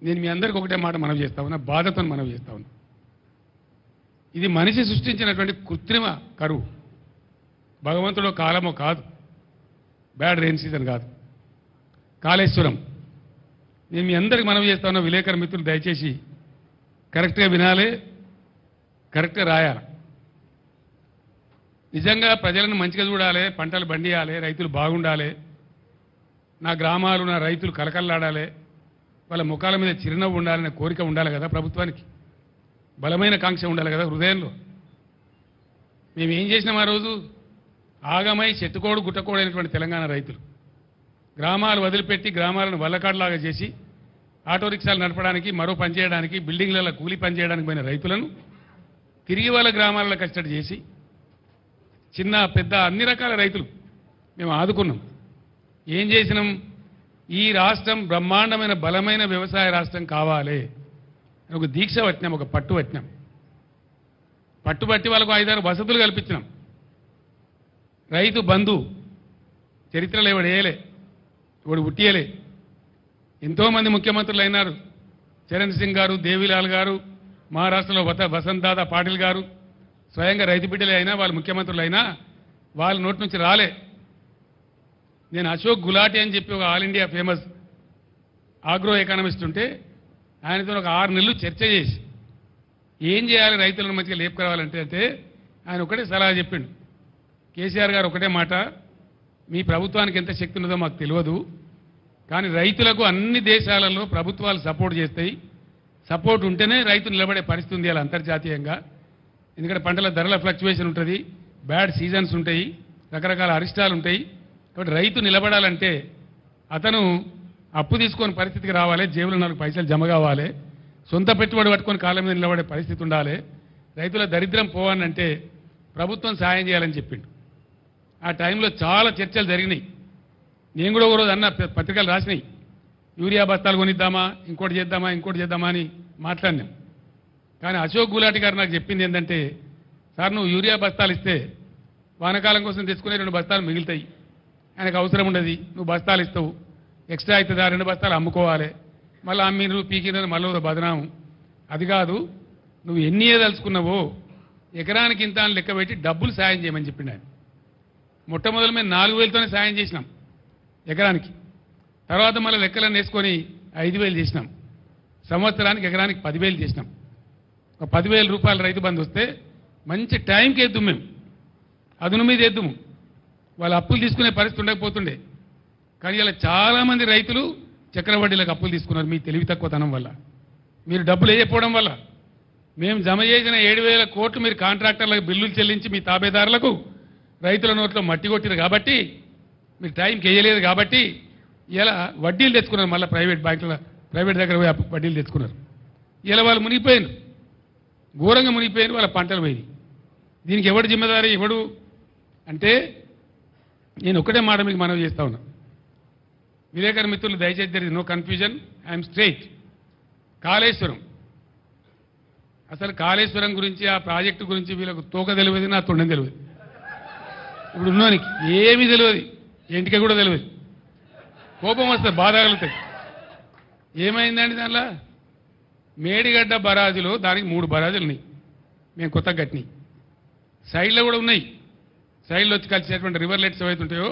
నేను మీ అందరికీ ఒకటే మాట మనవి చేస్తా ఉన్నా, బాధతో మనవి చేస్తా ఉన్నా. ఇది మనిషి సృష్టించినటువంటి కృత్రిమ కరువు. భగవంతుడు కాలమో కాదు, బ్యాడ్ రెయిన్ సీజన్ కాదు, కాళేశ్వరం. నేను మీ అందరికీ మనవి చేస్తా ఉన్నా, విలేకరు మిత్రులు దయచేసి కరెక్ట్గా వినాలి, కరెక్ట్గా రాయాలి. నిజంగా ప్రజలను మంచిగా చూడాలి, పంటలు పండియాలి, రైతులు బాగుండాలి, నా గ్రామాలు నా రైతులు కలకల్లాడాలి, వాళ్ళ ముఖాల మీద చిరునవ్వు ఉండాలనే కోరిక ఉండాలి కదా ప్రభుత్వానికి. బలమైన కాంక్ష ఉండాలి కదా హృదయంలో. మేము ఏం చేసినాం ఆ రోజు? ఆగమై చెట్టుకోడు గుట్టకోడు అయినటువంటి తెలంగాణ రైతులు గ్రామాలు వదిలిపెట్టి గ్రామాలను వల్లకాడులాగా చేసి ఆటో రిక్షాలు నడపడానికి, మరో పని చేయడానికి, బిల్డింగ్లలో కూలి పని చేయడానికి పోయిన రైతులను తిరిగి వాళ్ళ గ్రామాలలో కష్టడి చేసి చిన్న పెద్ద అన్ని రకాల రైతులు మేము ఆదుకున్నాం. ఏం చేసినాం? ఈ రాష్ట్రం బ్రహ్మాండమైన బలమైన వ్యవసాయ రాష్ట్రం కావాలి అని ఒక దీక్ష పట్టినాం, ఒక పట్టు పట్టినాం. పట్టుబట్టి వాళ్ళకు 5-6 వసతులు కల్పించినాం. రైతు బంధు చరిత్రలో ఎవడు వేయలే, ఎవడు ఉట్టియలే. ఎంతోమంది ముఖ్యమంత్రులు అయినారు. చరణ్ సింగ్ గారు, దేవిలాల్ గారు, మహారాష్ట్రలో వసంత్ దాదా పాటిల్ గారు స్వయంగా రైతు బిడ్డలే అయినా, వాళ్ళు ముఖ్యమంత్రులు అయినా వాళ్ళ నోటి నుంచి రాలే. నేను అశోక్ గులాటి అని చెప్పి ఒక all India famous agro economist ఉంటే ఆయనతో ఒక 6 నెలలు చర్చ చేసి ఏం చేయాలి రైతులను మంచిగా లేపుకురావాలంటే అంటే ఆయన ఒకటే సలహా చెప్పిండు. కేసీఆర్ గారు ఒకటే మాట, మీ ప్రభుత్వానికి ఎంత శక్తి ఉన్నదో మాకు తెలియదు, కానీ రైతులకు అన్ని దేశాలలో ప్రభుత్వాలు సపోర్ట్ చేస్తాయి. సపోర్ట్ ఉంటేనే రైతు నిలబడే పరిస్థితి ఉంది అలా అంతర్జాతీయంగా. ఎందుకంటే పంటల ధరల ఫ్లక్చువేషన్ ఉంటుంది, బ్యాడ్ సీజన్స్ ఉంటాయి, రకరకాల అరిష్టాలు ఉంటాయి. కాబట్టి రైతు నిలబడాలంటే అతను అప్పు తీసుకొని పరిస్థితికి రావాలి, జేబులో 4 పైసలు జమ కావాలి, సొంత పెట్టుబడి పట్టుకొని కాళ్ళ మీద నిలబడే పరిస్థితి ఉండాలి. రైతుల దరిద్రం పోవాలంటే ప్రభుత్వం సాయం చేయాలని చెప్పిండు. ఆ టైంలో చాలా చర్చలు జరిగినాయి. నేను కూడా ఒకరోజు అన్న, పత్రికలు రాసినాయి, యూరియా బస్తాలు కొనిద్దామా, ఇంకోటి చేద్దామా అని మాట్లాడినాం. కానీ అశోక్ గులాటి గారు నాకు చెప్పింది ఏంటంటే, సార్ నువ్వు యూరియా బస్తాలు ఇస్తే వానకాలం కోసం తెచ్చుకునే 2 బస్తాలు మిగులుతాయి, ఆయనకు అవసరం ఉండదు, నువ్వు బస్తాలు ఇస్తావు, ఎక్స్ట్రా అవుతుంది, ఆ 2 బస్తాలు అమ్ముకోవాలి, మళ్ళీ అమ్మినరు పీకినరు మళ్ళీ బదనాము. అది కాదు, నువ్వు ఎన్ని ఏదలుచుకున్నావో ఎకరానికి ఇంత అని లెక్క పెట్టి డబ్బులు సాయం చేయమని చెప్పిండు ఆయన. మొట్టమొదలు మేము 4,000తోనే సాయం చేసినాం ఎకరానికి. తర్వాత మళ్ళీ లెక్కలను వేసుకొని 5,000 చేసినాం. సంవత్సరానికి ఎకరానికి 10,000 చేసినాం. ఒక 10,000 రూపాయల రైతు బంధు వస్తే మంచి టైంకి వేద్దాం, మేము అదును మీద వేద్దాము. వాళ్ళు అప్పులు తీసుకునే పరిస్థితి ఉండకపోతుండే. కానీ ఇలా చాలామంది రైతులు చక్రవడ్డీలకు అప్పులు తీసుకున్నారు మీ తెలివి తక్కువతనం వల్ల. మీరు డబ్బులు వేయకపోవడం వల్ల మేము జమ చేసిన 7,000 కోట్లు మీరు కాంట్రాక్టర్లకు బిల్లులు చెల్లించి మీ తాబేదారులకు రైతుల నోట్లో మట్టి కొట్టిరు కాబట్టి మీరు టైంకి వేయలేదు కాబట్టి ఇలా వడ్డీలు తెచ్చుకున్నారు. మళ్ళీ ప్రైవేట్ బ్యాంకుల ప్రైవేట్ దగ్గర పోయి వడ్డీలు తెచ్చుకున్నారు. ఇలా వాళ్ళు మునిగిపోయారు, ఘోరంగా మునిగిపోయారు, వాళ్ళ పంటలు పోయి. దీనికి ఎవడు జిమ్మదారి ఎవడు అంటే నేను ఒకటే మాట మీకు మనవి చేస్తా ఉన్నా. విలేకరు మిత్రులు దయచేసి there is no confusion, I'm straight. Kaleshwaram అసలు కాళేశ్వరం గురించి ఆ ప్రాజెక్టు గురించి వీళ్ళకు తోక తెలియదు, నా తొండం తెలియదు. ఇప్పుడు ఉన్నోనికి ఏమీ తెలియదు, ఇంటికి కూడా తెలియదు. కోపం వస్తుంది, బాధ కలుగుతాయి. ఏమైందండి దానిలో? మేడిగడ్డ బరాజులో దానికి 3 బరాజులు ఉన్నాయి, మేము కొత్తగా కట్టినాయి. సైడ్లో కూడా ఉన్నాయి, సైడ్లో వచ్చి కలిసేటువంటి రివర్లెట్స్ ఏవైతే ఉంటాయో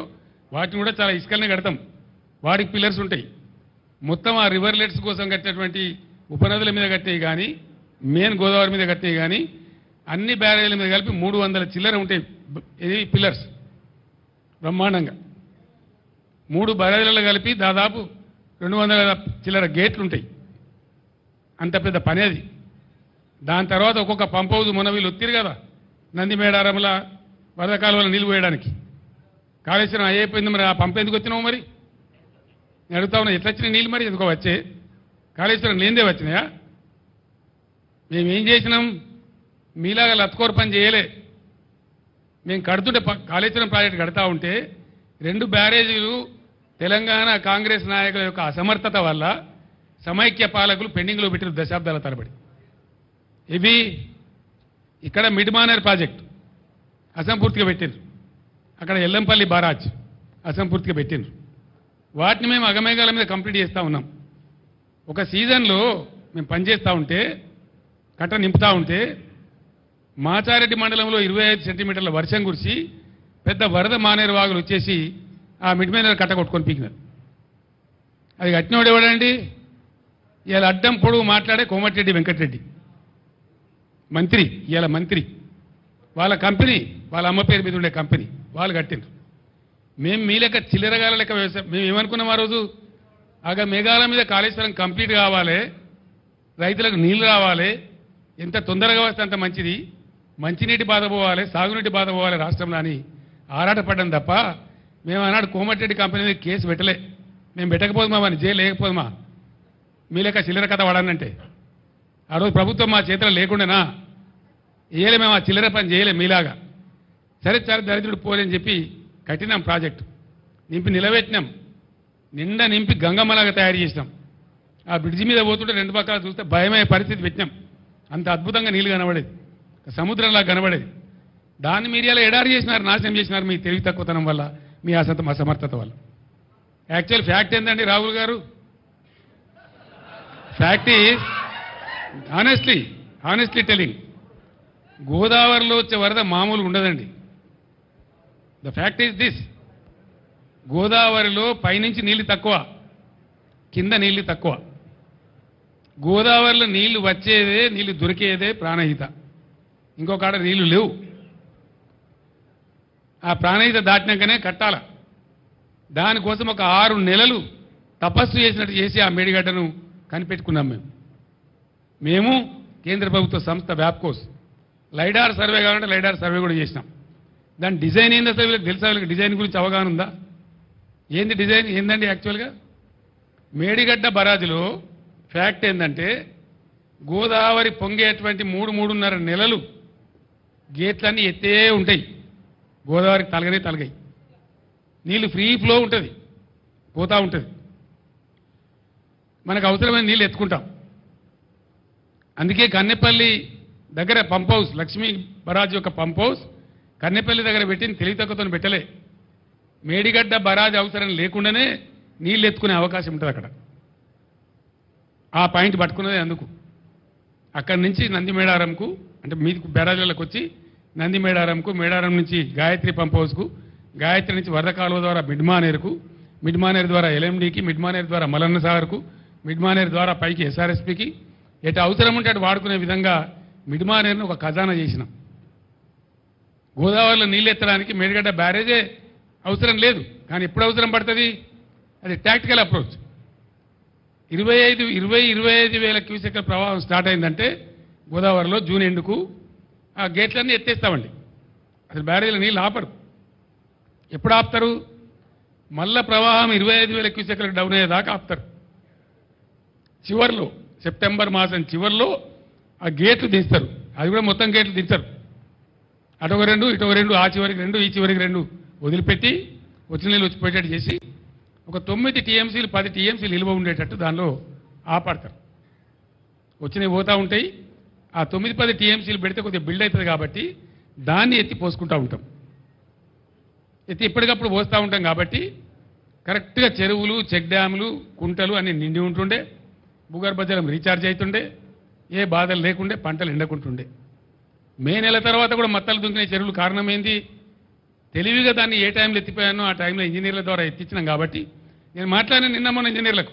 వాటిని కూడా చాలా ఇసుకలనే కడతాం, వాటికి పిల్లర్స్ ఉంటాయి. మొత్తం ఆ రివర్లెట్స్ కోసం కట్టినటువంటి ఉపనదుల మీద కట్టేవి కానీ మెయిన్ గోదావరి మీద కట్టేవి కానీ అన్ని బ్యారేజీల మీద కలిపి 300 చిల్లర ఉంటాయి. ఇది పిల్లర్స్ బ్రహ్మాండంగా 3 బ్యారేజీలలో కలిపి దాదాపు 200 చిల్లర గేట్లు ఉంటాయి. అంత పెద్ద పని అది. దాని తర్వాత ఒక్కొక్క పంప్ హౌస్ మొన్న వీళ్ళు ఒత్తిరు కదా నంది మేడారంల వరద కాలువలో నీళ్ళు పోయడానికి. కాళేశ్వరం అయిపోయింది, మరి ఆ పంప్ ఎందుకు వచ్చినావు? మరి నేను అడుగుతా ఉన్నా, ఎట్లా వచ్చినాయి నీళ్ళు? మరి ఎందుకో వచ్చే కాళేశ్వరం లేనిదే వచ్చినాయా? మేమేం చేసినాం? మీలాగా లత్కోర పని చేయలే. మేము కడుతుంటే కాళేశ్వరం ప్రాజెక్టు కడతా ఉంటే 2 బ్యారేజీలు తెలంగాణ కాంగ్రెస్ నాయకుల యొక్క అసమర్థత వల్ల సమైక్య పాలకులు పెండింగ్లో పెట్టిన దశాబ్దాల తరబడి. ఇవి ఇక్కడ మిడ్మానేర్ ప్రాజెక్టు అసంపూర్తిగా పెట్టిండ్రు, అక్కడ ఎల్లంపల్లి బారాజ్ అసంపూర్తిగా పెట్టిండ్రు. వాటిని మేము అగమేఘాల మీద కంప్లీట్ చేస్తూ ఉన్నాం. ఒక సీజన్లో మేము పనిచేస్తూ ఉంటే కట్ట నింపుతూ ఉంటే మాచారెడ్డి మండలంలో 25 సెంటీమీటర్ల వర్షం కురిసి పెద్ద వరద మానేరు వాగులు వచ్చేసి ఆ మిడ్మానేర్ కట్ట కొట్టుకొని పీకినారు. అది కట్టినోడు ఎవడండి? ఇవాళ అడ్డం పొడుగు మాట్లాడే కోమటిరెడ్డి వెంకటరెడ్డి మంత్రి, ఇవాళ మంత్రి. వాళ్ళ కంపెనీ, వాళ్ళ అమ్మ పేరు మీద ఉండే కంపెనీ వాళ్ళు కట్టిండ్రు. మేము మీ లెక్క చిల్లరగాల లెక్క వ్యవసాయం మేము ఏమనుకున్నాం ఆ రోజు? మేఘాల మీద కాళేశ్వరం కంప్లీట్ కావాలి, రైతులకు నీళ్లు రావాలి, ఎంత తొందరగా వస్తే అంత మంచిది, మంచినీటి బాధ పోవాలి, సాగునీటి బాధ పోవాలి రాష్ట్రంలో అని ఆరాటపడ్డాం తప్ప మేము ఆనాడు కోమటిరెడ్డి కంపెనీ మీద కేసు పెట్టలే. మేము పెట్టకపోదుమా, అని జైలు లేకపోదుమా? మీ లెక్క చిల్లర కథ వాడానంటే ఆ రోజు ప్రభుత్వం మా చేతిలో లేకుండానా? వేయలే, మేము ఆ చిల్లర పని చేయలే మీలాగా. సరే చాలా దరిద్రుడు పోలేని చెప్పి కట్టినాం, ప్రాజెక్టు నింపి నిలబెట్టినాం, నిండా నింపి గంగమ్మలాగా తయారు చేసినాం. ఆ బ్రిడ్జి మీద పోతుంటే 2 పక్కల చూస్తే భయమయ్యే పరిస్థితి పెట్టినాం. అంత అద్భుతంగా నీళ్లు కనబడేది, సముద్రంలా కనబడేది. దాన్ని మీరు ఇలా ఎడారి చేసినారు, నాశనం చేసినారు మీ తెలివి తక్కువతనం వల్ల, మీ అసమర్థత వల్ల. యాక్చువల్ ఫ్యాక్ట్ ఏంటండి రాహుల్ గారు? ఫ్యాక్ట్ ఈజ్ ఆనెస్ట్లీ టెలింగ్, గోదావరిలో వచ్చే వరద మామూలు ఉండదండి. ద ఫ్యాక్ట్ ఈజ్ దిస్, గోదావరిలో పైనుంచి నీళ్లు తక్కువ, కింద నీళ్లు తక్కువ. గోదావరిలో నీళ్లు వచ్చేదే, నీళ్లు దొరికేదే ప్రాణహిత, ఇంకొక ఆడ నీళ్లు లేవు. ఆ ప్రాణహిత దాటినాకనే కట్టాల. దానికోసం ఒక 6 నెలలు తపస్సు చేసినట్టు చేసి ఆ మేడిగడ్డను కనిపెట్టుకున్నాం. మేము కేంద్ర ప్రభుత్వ సంస్థ వ్యాప్కోస్ లైడార్ సర్వే కావాలంటే లైడార్ సర్వే కూడా చేసినాం. దాని డిజైన్ ఏంది అసలు వీళ్ళకి తెలుసా? వీళ్ళకి డిజైన్ గురించి అవగాహన ఉందా? ఏంది డిజైన్ ఏందండి? యాక్చువల్గా మేడిగడ్డ బరాజులో ఫ్యాక్ట్ ఏంటంటే గోదావరి పొంగేటువంటి 3-3.5 నెలలు గేట్లన్నీ ఎత్తే ఉంటాయి, గోదావరికి తలగాయి, నీళ్లు ఫ్రీ ఫ్లో ఉంటుంది, పోతూ ఉంటుంది. మనకు అవసరమైన నీళ్ళు ఎత్తుకుంటాం. అందుకే కన్నెపల్లి దగ్గర పంప్ హౌస్, లక్ష్మీ బరాజ్ యొక్క పంప్ హౌస్ కన్నెపల్లి దగ్గర పెట్టిన తెలివితక్కువతో పెట్టలే. మేడిగడ్డ బరాజ్ అవసరం లేకుండానే నీళ్ళు ఎత్తుకునే అవకాశం ఉంటుంది అక్కడ. ఆ పాయింట్ పట్టుకున్నదే అందుకు. అక్కడి నుంచి నంది మేడారంకు, అంటే మీది బరాజులకు వచ్చి నంది మేడారంకు, మేడారం నుంచి గాయత్రి పంప్ హౌస్కు, గాయత్రి నుంచి వరద కాలువ ద్వారా మిడ్మానేరుకు, మిడ్మానేరు ద్వారా ఎల్ఎండికి, మిడ్మానేరు ద్వారా మలన్న సాగర్కు, మిడ్మానేరు ద్వారా పైకి ఎస్ఆర్ఎస్పికి, ఎటు అవసరం ఉంటే అటు వాడుకునే విధంగా మిడ్మానేరును ఒక ఖజానా చేసినాం. గోదావరిలో నీళ్ళు ఎత్తడానికి మేడిగడ్డ బ్యారేజే అవసరం లేదు, కానీ ఎప్పుడు అవసరం పడుతుంది? అది టాక్టికల్ అప్రోచ్. 25 వేల క్యూసెక్ల ప్రవాహం స్టార్ట్ అయిందంటే గోదావరిలో జూన్ ఎండుకు ఆ గేట్లన్నీ ఎత్తేస్తామండి. అసలు బ్యారేజీల నీళ్ళు ఆపరు. ఎప్పుడు ఆపుతారు? మళ్ళా ప్రవాహం 25 వేల క్యూసెక్లకు డౌన్ అయ్యేదాకా ఆపుతారు. చివర్లో సెప్టెంబర్ మాసం చివర్లో ఆ గేట్లు దించుతారు. అది కూడా మొత్తం గేట్లు దించరు. అటొక 2 ఇటొక 2 ఆ చివరికి 2 ఈ చివరికి 2 వదిలిపెట్టి వచ్చిన నీళ్ళు వచ్చిపోయేటట్టు చేసి ఒక 9 టీఎంసీలు 10 టీఎంసీలు నిల్వ ఉండేటట్టు దానిలో ఆపడతారు. వచ్చినవి పోతూ ఉంటాయి. ఆ 9-10 టీఎంసీలు పెడితే కొద్దిగా బిల్డ్ అవుతుంది కాబట్టి దాన్ని ఎత్తి పోసుకుంటూ ఉంటాం. ఎత్తి ఎప్పటికప్పుడు పోస్తూ ఉంటాం కాబట్టి కరెక్ట్గా చెరువులు, చెక్ డ్యాములు, కుంటలు అన్ని నిండి ఉంటుండే, భూగర్భ జలం రీఛార్జ్ అవుతుండే, ఏ బాధలు లేకుండే, పంటలు ఎండకుంటుండే. మే నెల తర్వాత కూడా మత్తలు దుంకిన చెరువులు కారణం ఏంది? తెలివిగా దాన్ని ఏ టైంలో ఎత్తిపోయానో ఆ టైంలో ఇంజనీర్ల ద్వారా ఎత్తించినాం కాబట్టి నేను మాట్లాడిన నిన్న మొన్న ఇంజనీర్లకు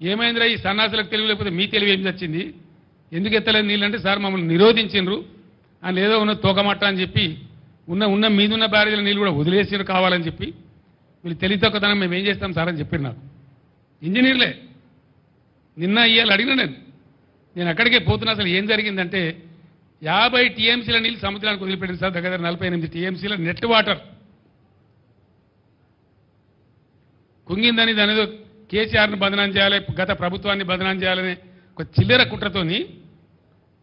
ఏమైందిరా ఈ సన్నాసులకు తెలివి లేకపోతే మీ తెలివి ఏం వచ్చింది, ఎందుకు ఎత్తలేదు నీళ్ళంటే సార్ మమ్మల్ని నిరోధించిండ్రు అని ఏదో ఉన్న తోకమట్ట అని చెప్పి ఉన్న మీదున్న బ్యారేజీల నీళ్ళు కూడా వదిలేసిరు కావాలని చెప్పి వీళ్ళు తెలివితొక్కదనం మేము ఏం చేస్తాం సార్ అని చెప్పారు నాకు ఇంజనీర్లే. నిన్న ఇవాళ అడిగిన నేను అక్కడికే పోతున్నా. అసలు ఏం జరిగిందంటే 50 టీఎంసీల నీళ్ళు సముద్రానికి వదిలిపెట్టింది సార్. దగ్గర 48 టీఎంసీల నెట్ వాటర్ కుంగిందని దాని ఏదో కేసీఆర్ను బదనాం చేయాలి, గత ప్రభుత్వాన్ని బదనాం చేయాలని ఒక చిల్లర కుట్రతోని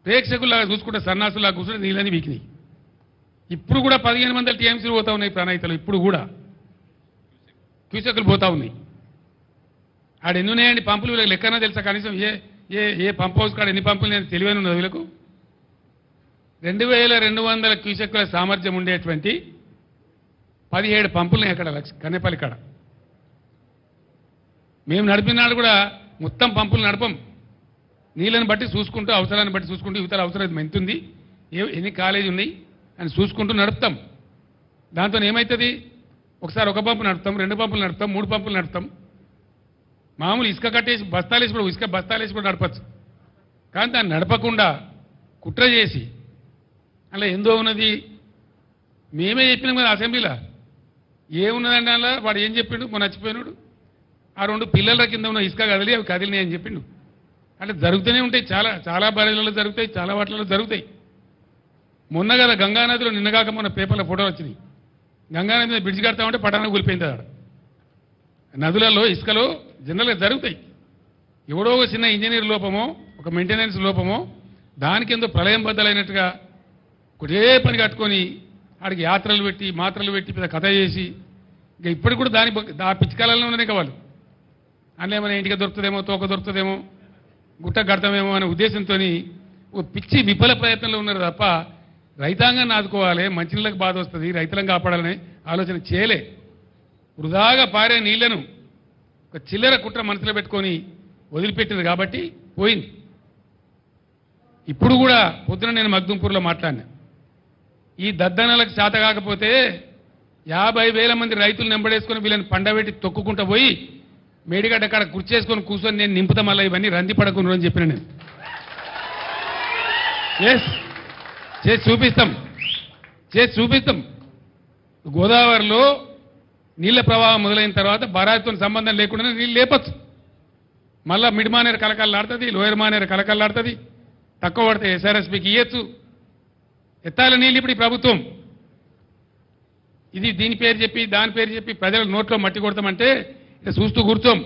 ప్రేక్షకుల్లాగా చూసుకుంటే సన్నాసులాగా కూర్చుంటే నీళ్ళని వీకినాయి. ఇప్పుడు కూడా 1500 టీఎంసీలు పోతా ఉన్నాయి ప్రణాయితలు. ఇప్పుడు కూడా క్యూసెక్లు పోతా ఉన్నాయి. ఆడ ఎన్ని ఉన్నాయండి పంపులు? వీళ్ళకి లెక్కనా తెలుసా? కనీసం ఏ పంప్ హౌస్ కాడ ఎన్ని పంపులు నేను తెలివైన ఉన్నది వీళ్ళకు. 2200 క్యూసెక్ల సామర్థ్యం ఉండేటువంటి 17 పంపులు అక్కడ కన్నెపల్లి కాడ. మేము నడిపినాడు కూడా మొత్తం పంపులు నడపం. నీళ్ళని బట్టి చూసుకుంటూ, అవసరాన్ని బట్టి చూసుకుంటూ, ఇవతల అవసరం ఎంతుంది, ఎన్ని కాలేజీ ఉన్నాయి అని చూసుకుంటూ నడుపుతాం. దాంతో ఏమవుతుంది? ఒకసారి ఒక పంపు నడుపుతాం, 2 పంపులు నడుపుతాం, 3 పంపులు నడుపుతాం. మామూలు ఇసుక కట్టేసి బస్తాలేసి కూడా ఇసుక బస్తాలేసి కూడా నడపచ్చు. కానీ దాన్ని నడపకుండా కుట్ర చేసి అలా ఎందో ఉన్నది. మేమే చెప్పినాం కదా అసెంబ్లీలో. ఏమున్నదండి అలా? వాడు ఏం చెప్పిండు? మొన్న నచ్చిపోయినాడు. ఆ 2 పిల్లల కింద ఉన్న ఇసుక కదిలి అవి కదిలినాయి అని చెప్పిండు. అంటే జరుగుతూనే ఉంటాయి. చాలా బ్యారేజ్లలో జరుగుతాయి, చాలా వాటిలలో జరుగుతాయి. మొన్న కదా గంగానదిలో నిన్నగాక మొన్న పేపర్లో ఫోటోలు వచ్చినాయి. గంగానది మీద బ్రిడ్జ్ కడతామంటే పటాన కూలిపోయింది. ఆడ నదులలో ఇసుకలో జనరల్గా జరుగుతాయి. ఎవడో ఒక చిన్న ఇంజనీర్ లోపమో, ఒక మెయింటెనెన్స్ లోపమో, దానికి ఎంతో ప్రళయం బద్దలైనట్టుగా ఒకటే పని కట్టుకొని ఆడికి యాత్రలు పెట్టి మాత్రలు పెట్టి పెద్ద కథ చేసి ఇంకా ఇప్పటికి కూడా ఆ పిచ్చికాలంలో ఉన్నాయి వాళ్ళు. అందులో ఏమైనా ఇంటికి దొరుకుతుందేమో, తోక దొరుకుతుందేమో, గుట్ట కడతామేమో అనే ఉద్దేశంతో ఓ పిచ్చి విఫల ప్రయత్నంలో ఉన్నారు తప్ప రైతాంగాన్ని ఆదుకోవాలి, మంచినీళ్ళకి బాధ వస్తుంది, రైతులను కాపాడాలనే ఆలోచన చేయలే. వృధాగా పారే నీళ్లను ఒక చిల్లర కుట్ర మనసులో పెట్టుకొని వదిలిపెట్టింది కాబట్టి పోయింది. ఇప్పుడు కూడా పొద్దున నేను మగ్దుంపూర్లో మాట్లాడినా. ఈ దద్దనలకు చేత కాకపోతే 50,000 మంది రైతులు నెంబడేసుకొని వీళ్ళని పండబెట్టి తొక్కుకుంటూ పోయి మేడిగడ్డ కాడ కుర్చేసుకొని కూర్చొని నేను నింపుతా మళ్ళీ ఇవన్నీ రంది పడకుండా అని చెప్పిన నేను. చేసి చూపిస్తాం. గోదావరిలో నీళ్ల ప్రవాహం మొదలైన తర్వాత బరాయితో సంబంధం లేకుండా నీళ్ళు లేపచ్చు. మళ్ళా మిడ్ మానేరు కలకల్లాడుతుంది, లోయర్ మానేరు కలకల్లాడుతుంది. తక్కువ పడితే ఎస్ఆర్ఎస్పీకి ఇవ్వచ్చు. ఎత్తాల నీళ్ళు ఇప్పుడు ఈ ప్రభుత్వం ఇది దీని పేరు చెప్పి దాని పేరు చెప్పి ప్రజల నోట్లో మట్టి కొడతామంటే ఇక చూస్తూ కూర్చోం.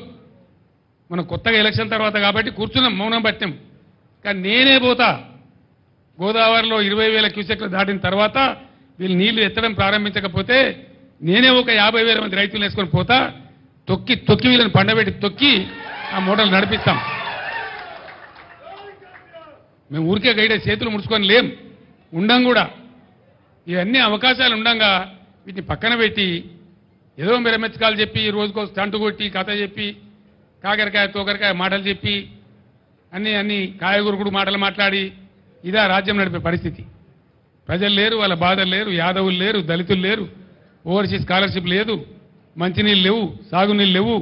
మనం కొత్తగా ఎలక్షన్ తర్వాత కాబట్టి కూర్చున్నాం, మౌనం పట్టాం. కానీ నేనే పోతా గోదావరిలో 20,000 క్యూసెక్లు దాటిన తర్వాత వీళ్ళు నీళ్లు ఎత్తడం ప్రారంభించకపోతే నేనే ఒక 50,000 మంది రైతులు వేసుకొని పోతా. తొక్కి వీళ్ళని పండబెట్టి తొక్కి ఆ మోటార్లు నడిపిస్తాం. మేము ఊరికే గైడే చేతులు ముడుచుకొని లేం, ఉండం కూడా. ఇవన్నీ అవకాశాలు ఉండంగా వీటిని పక్కన పెట్టి ఏదో మెరమెచ్చకాలు చెప్పి రోజుకో స్టంటు కొట్టి కథ చెప్పి కాకరకాయ తోకరకాయ మాటలు చెప్పి అన్ని కాయగూరుకుడు మాటలు మాట్లాడి ఇదా రాజ్యం నడిపే పరిస్థితి. ప్రజలు లేరు, వాళ్ళ బాధలు లేరు, యాదవులు లేరు, దళితులు లేరు, ఓవర్సీస్ స్కాలర్షిప్ లేదు, మంచినీళ్ళు లేవు, సాగునీళ్ళు లేవు.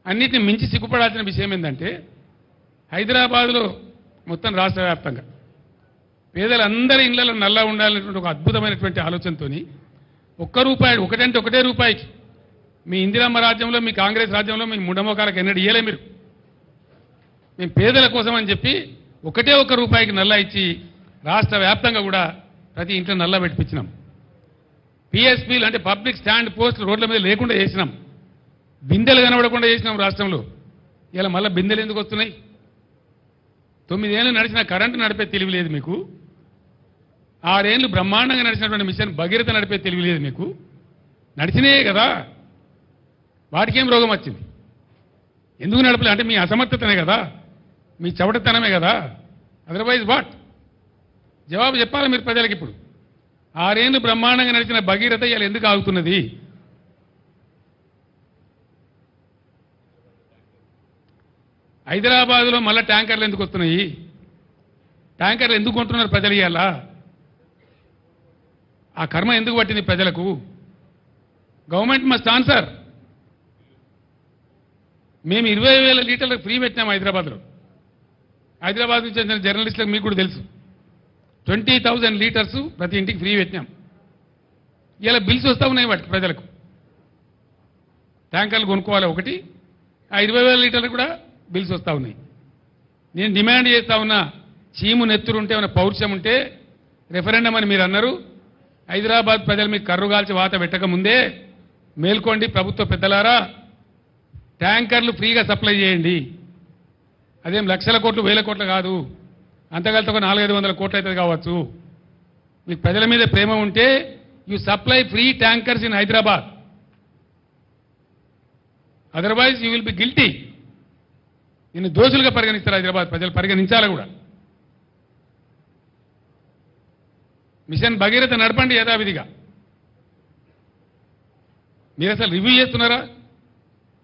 అన్నిటిని మించి సిగ్గుపడాల్సిన విషయం ఏంటంటే హైదరాబాద్లో మొత్తం రాష్ట్ర వ్యాప్తంగా పేదలందరి ఇళ్లలో నల్లా ఉండాలనేటువంటి ఒక అద్భుతమైనటువంటి ఆలోచనతో ₹1 ఒకటంటే ఒకటే రూపాయికి మీ ఇందిరమ్మ రాజ్యంలో, మీ కాంగ్రెస్ రాజ్యంలో మీ ముండమోకాలకు ఎన్నడూ ఇయ్యలే. మీరు మేము పేదల కోసం అని చెప్పి ఒకటే ఒక్క రూపాయికి నల్లా ఇచ్చి రాష్ట్ర వ్యాప్తంగా కూడా ప్రతి ఇంట్లో నల్లా పెట్టించినాం. పిఎస్పీలు అంటే పబ్లిక్ స్టాండ్ పోస్టులు రోడ్ల మీద లేకుండా చేసినాం. బిందెలు కనబడకుండా చేసినాం రాష్ట్రంలో. ఇలా మళ్ళీ బిందెలు ఎందుకు వస్తున్నాయి? 9 ఏళ్ళు నడిచిన కరెంటు నడిపే తెలివి లేదు మీకు. 6 ఏళ్ళు బ్రహ్మాండంగా నడిచినటువంటి మిషన్ భగీరథ నడిపే తెలివి లేదు మీకు. నడిచినాయే కదా, వాటికేం రోగం వచ్చింది? ఎందుకు నడపలే అంటే మీ అసమర్థతనే కదా, మీ చవటతనమే కదా. Otherwise what? జవాబు చెప్పాలి మీరు ప్రజలకు. ఇప్పుడు 6 ఏళ్ళు బ్రహ్మాండంగా నడిచిన భగీరథ ఇలా ఎందుకు ఆగుతున్నది? హైదరాబాద్లో మళ్ళా ట్యాంకర్లు ఎందుకు వస్తున్నాయి? ట్యాంకర్లు ఎందుకు కొంటున్నారు ప్రజలు? ఇవాళ ఆ కర్మ ఎందుకు పట్టింది ప్రజలకు? Government must answer. మేము 20,000 లీటర్లకు ఫ్రీ పెట్టినాం హైదరాబాద్లో. హైదరాబాద్ నుంచి వచ్చిన జర్నలిస్టులకు మీకు కూడా తెలుసు. 20,000 లీటర్స్ ప్రతి ఇంటికి ఫ్రీ పెట్టినాం. ఇలా బిల్స్ వస్తూ ఉన్నాయి వాటికి ప్రజలకు. ట్యాంకర్లు కొనుక్కోవాలి ఒకటి, ఆ 20,000 లీటర్లు కూడా బిల్స్ వస్తూ ఉన్నాయి. నేను డిమాండ్ చేస్తా ఉన్నా, చీము నెత్తురుంటే ఏమైనా పౌరుషం ఉంటే రెఫరెండం అని మీరు అన్నారు. హైదరాబాద్ ప్రజలు మీకు కర్రుగాల్చి వాత పెట్టకముందే మేల్కోండి ప్రభుత్వ పెద్దలారా, ట్యాంకర్లు ఫ్రీగా సప్లై చేయండి. అదేం లక్షల కోట్లు 1000 కోట్లు కాదు, అంతగలితో ఒక 400-500 కోట్లు అవుతుంది కావచ్చు. మీకు ప్రజల మీద ప్రేమ ఉంటే you supply free tankers in Hyderabad, otherwise you will be guilty. నిన్ను దోషులుగా పరిగణిస్తారు హైదరాబాద్ ప్రజలు, పరిగణించాలి కూడా. మిషన్ భగీరథ నడపండి యథావిధిగా. మీరు అసలు రివ్యూ చేస్తున్నారా?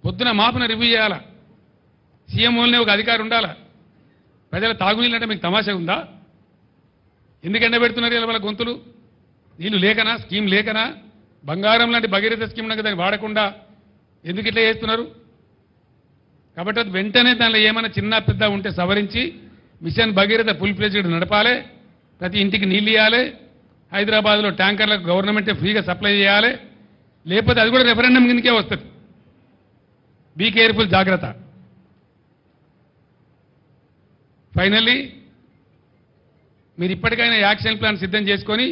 పొద్దున మాపున రివ్యూ చేయాలా? సీఎంఓలనే ఒక అధికారి ఉండాలా? ప్రజల తాగునీళ్ళంటే మీకు తమాషా ఉందా? ఎందుకు ఎండబెడుతున్నారు ఇలా వాళ్ళ గొంతులు? నీళ్లు లేకనా? స్కీమ్ లేకనా? బంగారం లాంటి భగీరథ స్కీమ్ ఉన్నది, దాన్ని వాడకుండా ఎందుకు ఇట్లా చేస్తున్నారు? కాబట్టి అది వెంటనే దానిలో ఏమైనా చిన్న పెద్ద ఉంటే సవరించి మిషన్ భగీరథ ఫుల్ ఫ్లెడ్జ్డ్ నడపాలి. ప్రతి ఇంటికి నీళ్ళు ఇవ్వాలి. హైదరాబాద్లో ట్యాంకర్లకు గవర్నమెంటే ఫ్రీగా సప్లై చేయాలి. లేకపోతే అది కూడా రెఫరెండం కిందకే వస్తుంది. బీ కేర్ఫుల్, జాగ్రత్త. ఫైనల్లీ మీరు ఇప్పటికైనా యాక్షన్ ప్లాన్ సిద్ధం చేసుకొని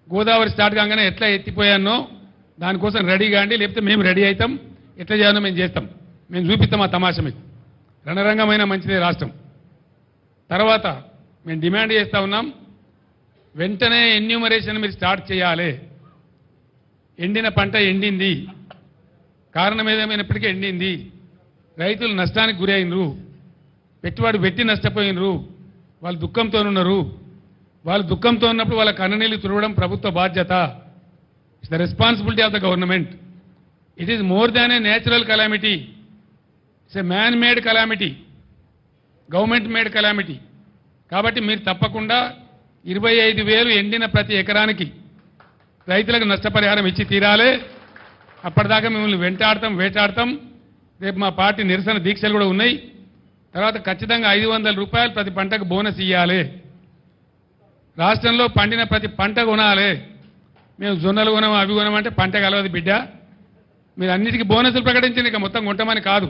గోదావరి స్టార్ట్ కాగానే ఎట్లా ఎత్తిపోయానో దానికోసం రెడీ కాండి. లేకపోతే మేము రెడీ అవుతాం, ఎట్లా చేయాలో మేము చేస్తాం, మేము చూపిస్తాం ఆ తమాషా మీకు. రణరంగమైన మంచిదే రాష్ట్రం. తర్వాత మేము డిమాండ్ చేస్తూ ఉన్నాం, వెంటనే ఎన్యూమరేషన్ మీరు స్టార్ట్ చేయాలి. ఎండిన పంట ఎండింది, కారణం ఏదేమైనప్పటికీ ఎండింది. రైతులు నష్టానికి గురైనరు, పెట్టుబడి పెట్టి నష్టపోయినరు, వాళ్ళు దుఃఖంతో ఉన్నారు. వాళ్ళు దుఃఖంతో ఉన్నప్పుడు వాళ్ళ కన్ననీళ్లు తుడవడం ప్రభుత్వ బాధ్యత. It's the responsibility of the government. It is more than A natural calamity, it's a man made calamity, government made calamity. కాబట్టి మీరు తప్పకుండా 25,000 ఎండిన ప్రతి ఎకరానికి రైతులకు నష్టపరిహారం ఇచ్చి తీరాలి. అప్పటిదాకా మిమ్మల్ని వెంటాడతాం, వేటాడతాం. రేపు మా పార్టీ నిరసన దీక్షలు కూడా ఉన్నాయి. తర్వాత ఖచ్చితంగా 500 రూపాయలు ప్రతి పంటకు బోనస్ ఇవ్వాలి. రాష్ట్రంలో పండిన ప్రతి పంట కొనాలి. మేము జొన్నలు కొనం, అవి కొనమంటే పంట కలవదు బిడ్డ. మీరు అన్నిటికీ బోనస్లు ప్రకటించండి, ఇక మొత్తం కొంటామని కాదు.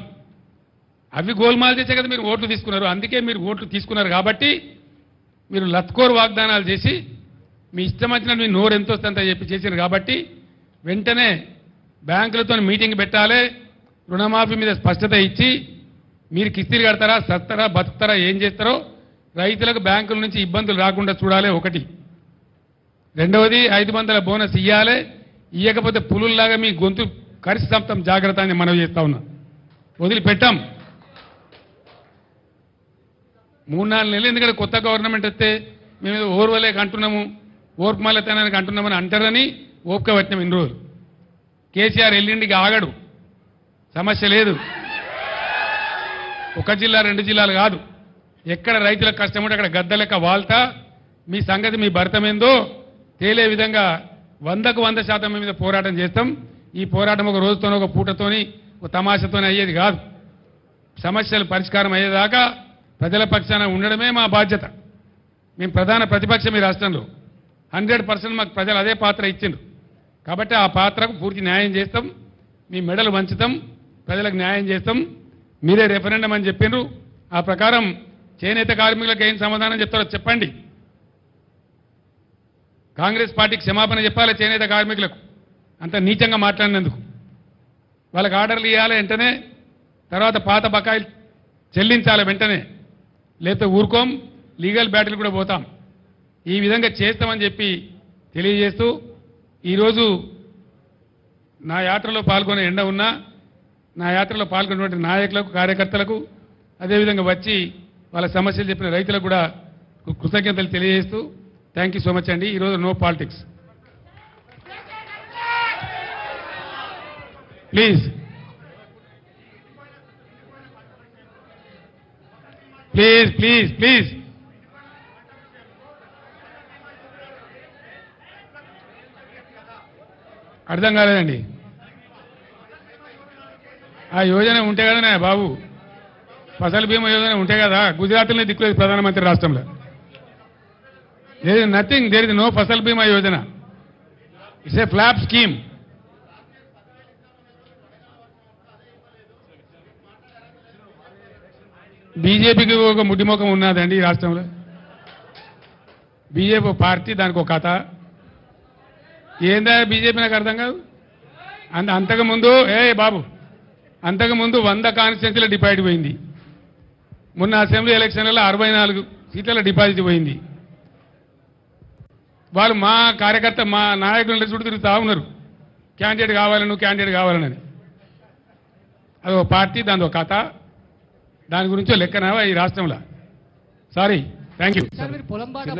అవి గోల్మాల్ చేసే కదా మీరు ఓట్లు తీసుకున్నారు. అందుకే మీరు ఓట్లు తీసుకున్నారు కాబట్టి మీరు లత్కోర్ వాగ్దానాలు చేసి మీ ఇష్టం వచ్చినట్టు మీ నోరు ఎంత వస్తుందంత చెప్పి చేశారు. కాబట్టి వెంటనే బ్యాంకులతో మీటింగ్ పెట్టాలి. రుణమాఫీ మీద స్పష్టత ఇచ్చి మీరు కిస్తీలు కడతారా, సత్తారా, బతుకుతారా, ఏం చేస్తారో రైతులకు బ్యాంకుల నుంచి ఇబ్బందులు రాకుండా చూడాలి ఒకటి. రెండవది 500 బోనస్ ఇవ్వాలి. ఇవ్వకపోతే పులుల్లాగా మీ గొంతు కరిసి సంతం జాగ్రత్త అని మనవి చేస్తా ఉన్నా. వదిలిపెట్టాం. 3-4 నెలలు ఎందుకంటే కొత్త గవర్నమెంట్ వస్తే మేము ఓర్వలేక అంటున్నాము, ఓర్పుమాలతనానికి అంటున్నామని అంటారని ఓపిక పట్టినాం ఇన్ని రోజులు. కేసీఆర్ ఎల్లుండికి ఆగడు, సమస్య లేదు. ఒక జిల్లా 2 జిల్లాలు కాదు, ఎక్కడ రైతులకు కష్టం ఉంటే అక్కడ గద్ద లెక్క వాల్తా మీ సంగతి మీ భర్తమేందో తేలే విధంగా 100కు 100% మీద పోరాటం చేస్తాం. ఈ పోరాటం ఒక రోజుతోనో ఒక పూటతోని ఒక తమాషతోనే అయ్యేది కాదు. సమస్యలు పరిష్కారం అయ్యేదాకా ప్రజల పక్షాన ఉండడమే మా బాధ్యత. మేము ప్రధాన ప్రతిపక్షం ఈ రాష్ట్రంలో. 100% మాకు ప్రజలు అదే పాత్ర ఇచ్చిండ్రు. కాబట్టి ఆ పాత్రకు పూర్తి న్యాయం చేస్తాం. మీ మెడలు వంచుతాం, ప్రజలకు న్యాయం చేస్తాం. మీరే రెఫరెండం అని చెప్పిండ్రు, ఆ ప్రకారం చేనేత కార్మికులకు ఏం సమాధానం చెప్తారో చెప్పండి. కాంగ్రెస్ పార్టీకి క్షమాపణ చెప్పాలి చేనేత కార్మికులకు అంత నీచంగా మాట్లాడినందుకు. వాళ్ళకి ఆర్డర్లు ఇవ్వాలి వెంటనే, తర్వాత పాత బకాయిలు చెల్లించాలి వెంటనే, లేకపోతే ఊరుకోం, లీగల్ బ్యాటిల్ కూడా పోతాం. ఈ విధంగా చేస్తామని చెప్పి తెలియజేస్తూ ఈరోజు నా యాత్రలో పాల్గొనే ఎండ ఉన్నా నా యాత్రలో పాల్గొన్నటువంటి నాయకులకు కార్యకర్తలకు అదేవిధంగా వచ్చి వాళ్ళ సమస్యలు చెప్పిన రైతులకు కూడా కృతజ్ఞతలు తెలియజేస్తూ థ్యాంక్ యూ సో మచ్ అండి. ఈరోజు no politics please please please please అర్థం కాలేదండి. ఆ యోజన ఉంటే కదనే బాబు, ఫసల్ బీమా యోజన ఉంటే కదా. గుజరాత్లోనే దిక్కులేదు ప్రధానమంత్రి రాష్ట్రంలో. There is nothing, there is no Fasal Bima Yojana. It's a flop scheme. బీజేపీకి ఒక ముడ్డిముఖం ఉన్నదండి ఈ రాష్ట్రంలో. బీజేపీ పార్టీ, దానికి ఒక కథ. ఏందా బీజేపీ నాకు అర్థం కాదు. అంతకుముందు బాబు అంతకుముందు 100 కాన్స్టిట్యున్సీల డిపాజిట్ పోయింది. మొన్న అసెంబ్లీ ఎలక్షన్లలో 64 సీట్ల డిపాజిట్ పోయింది. వాళ్ళు మా కార్యకర్త మా నాయకులను చుట్టూ తిరుగుతూ ఉన్నారు, క్యాండిడేట్ కావాలని, నువ్వు క్యాండిడేట్ కావాలని. అది ఒక పార్టీ, దాని ఒక కథ, దాని గురించో లెక్కనా ఈ రాష్ట్రంలో. Sorry, thank you. పొలం బాగా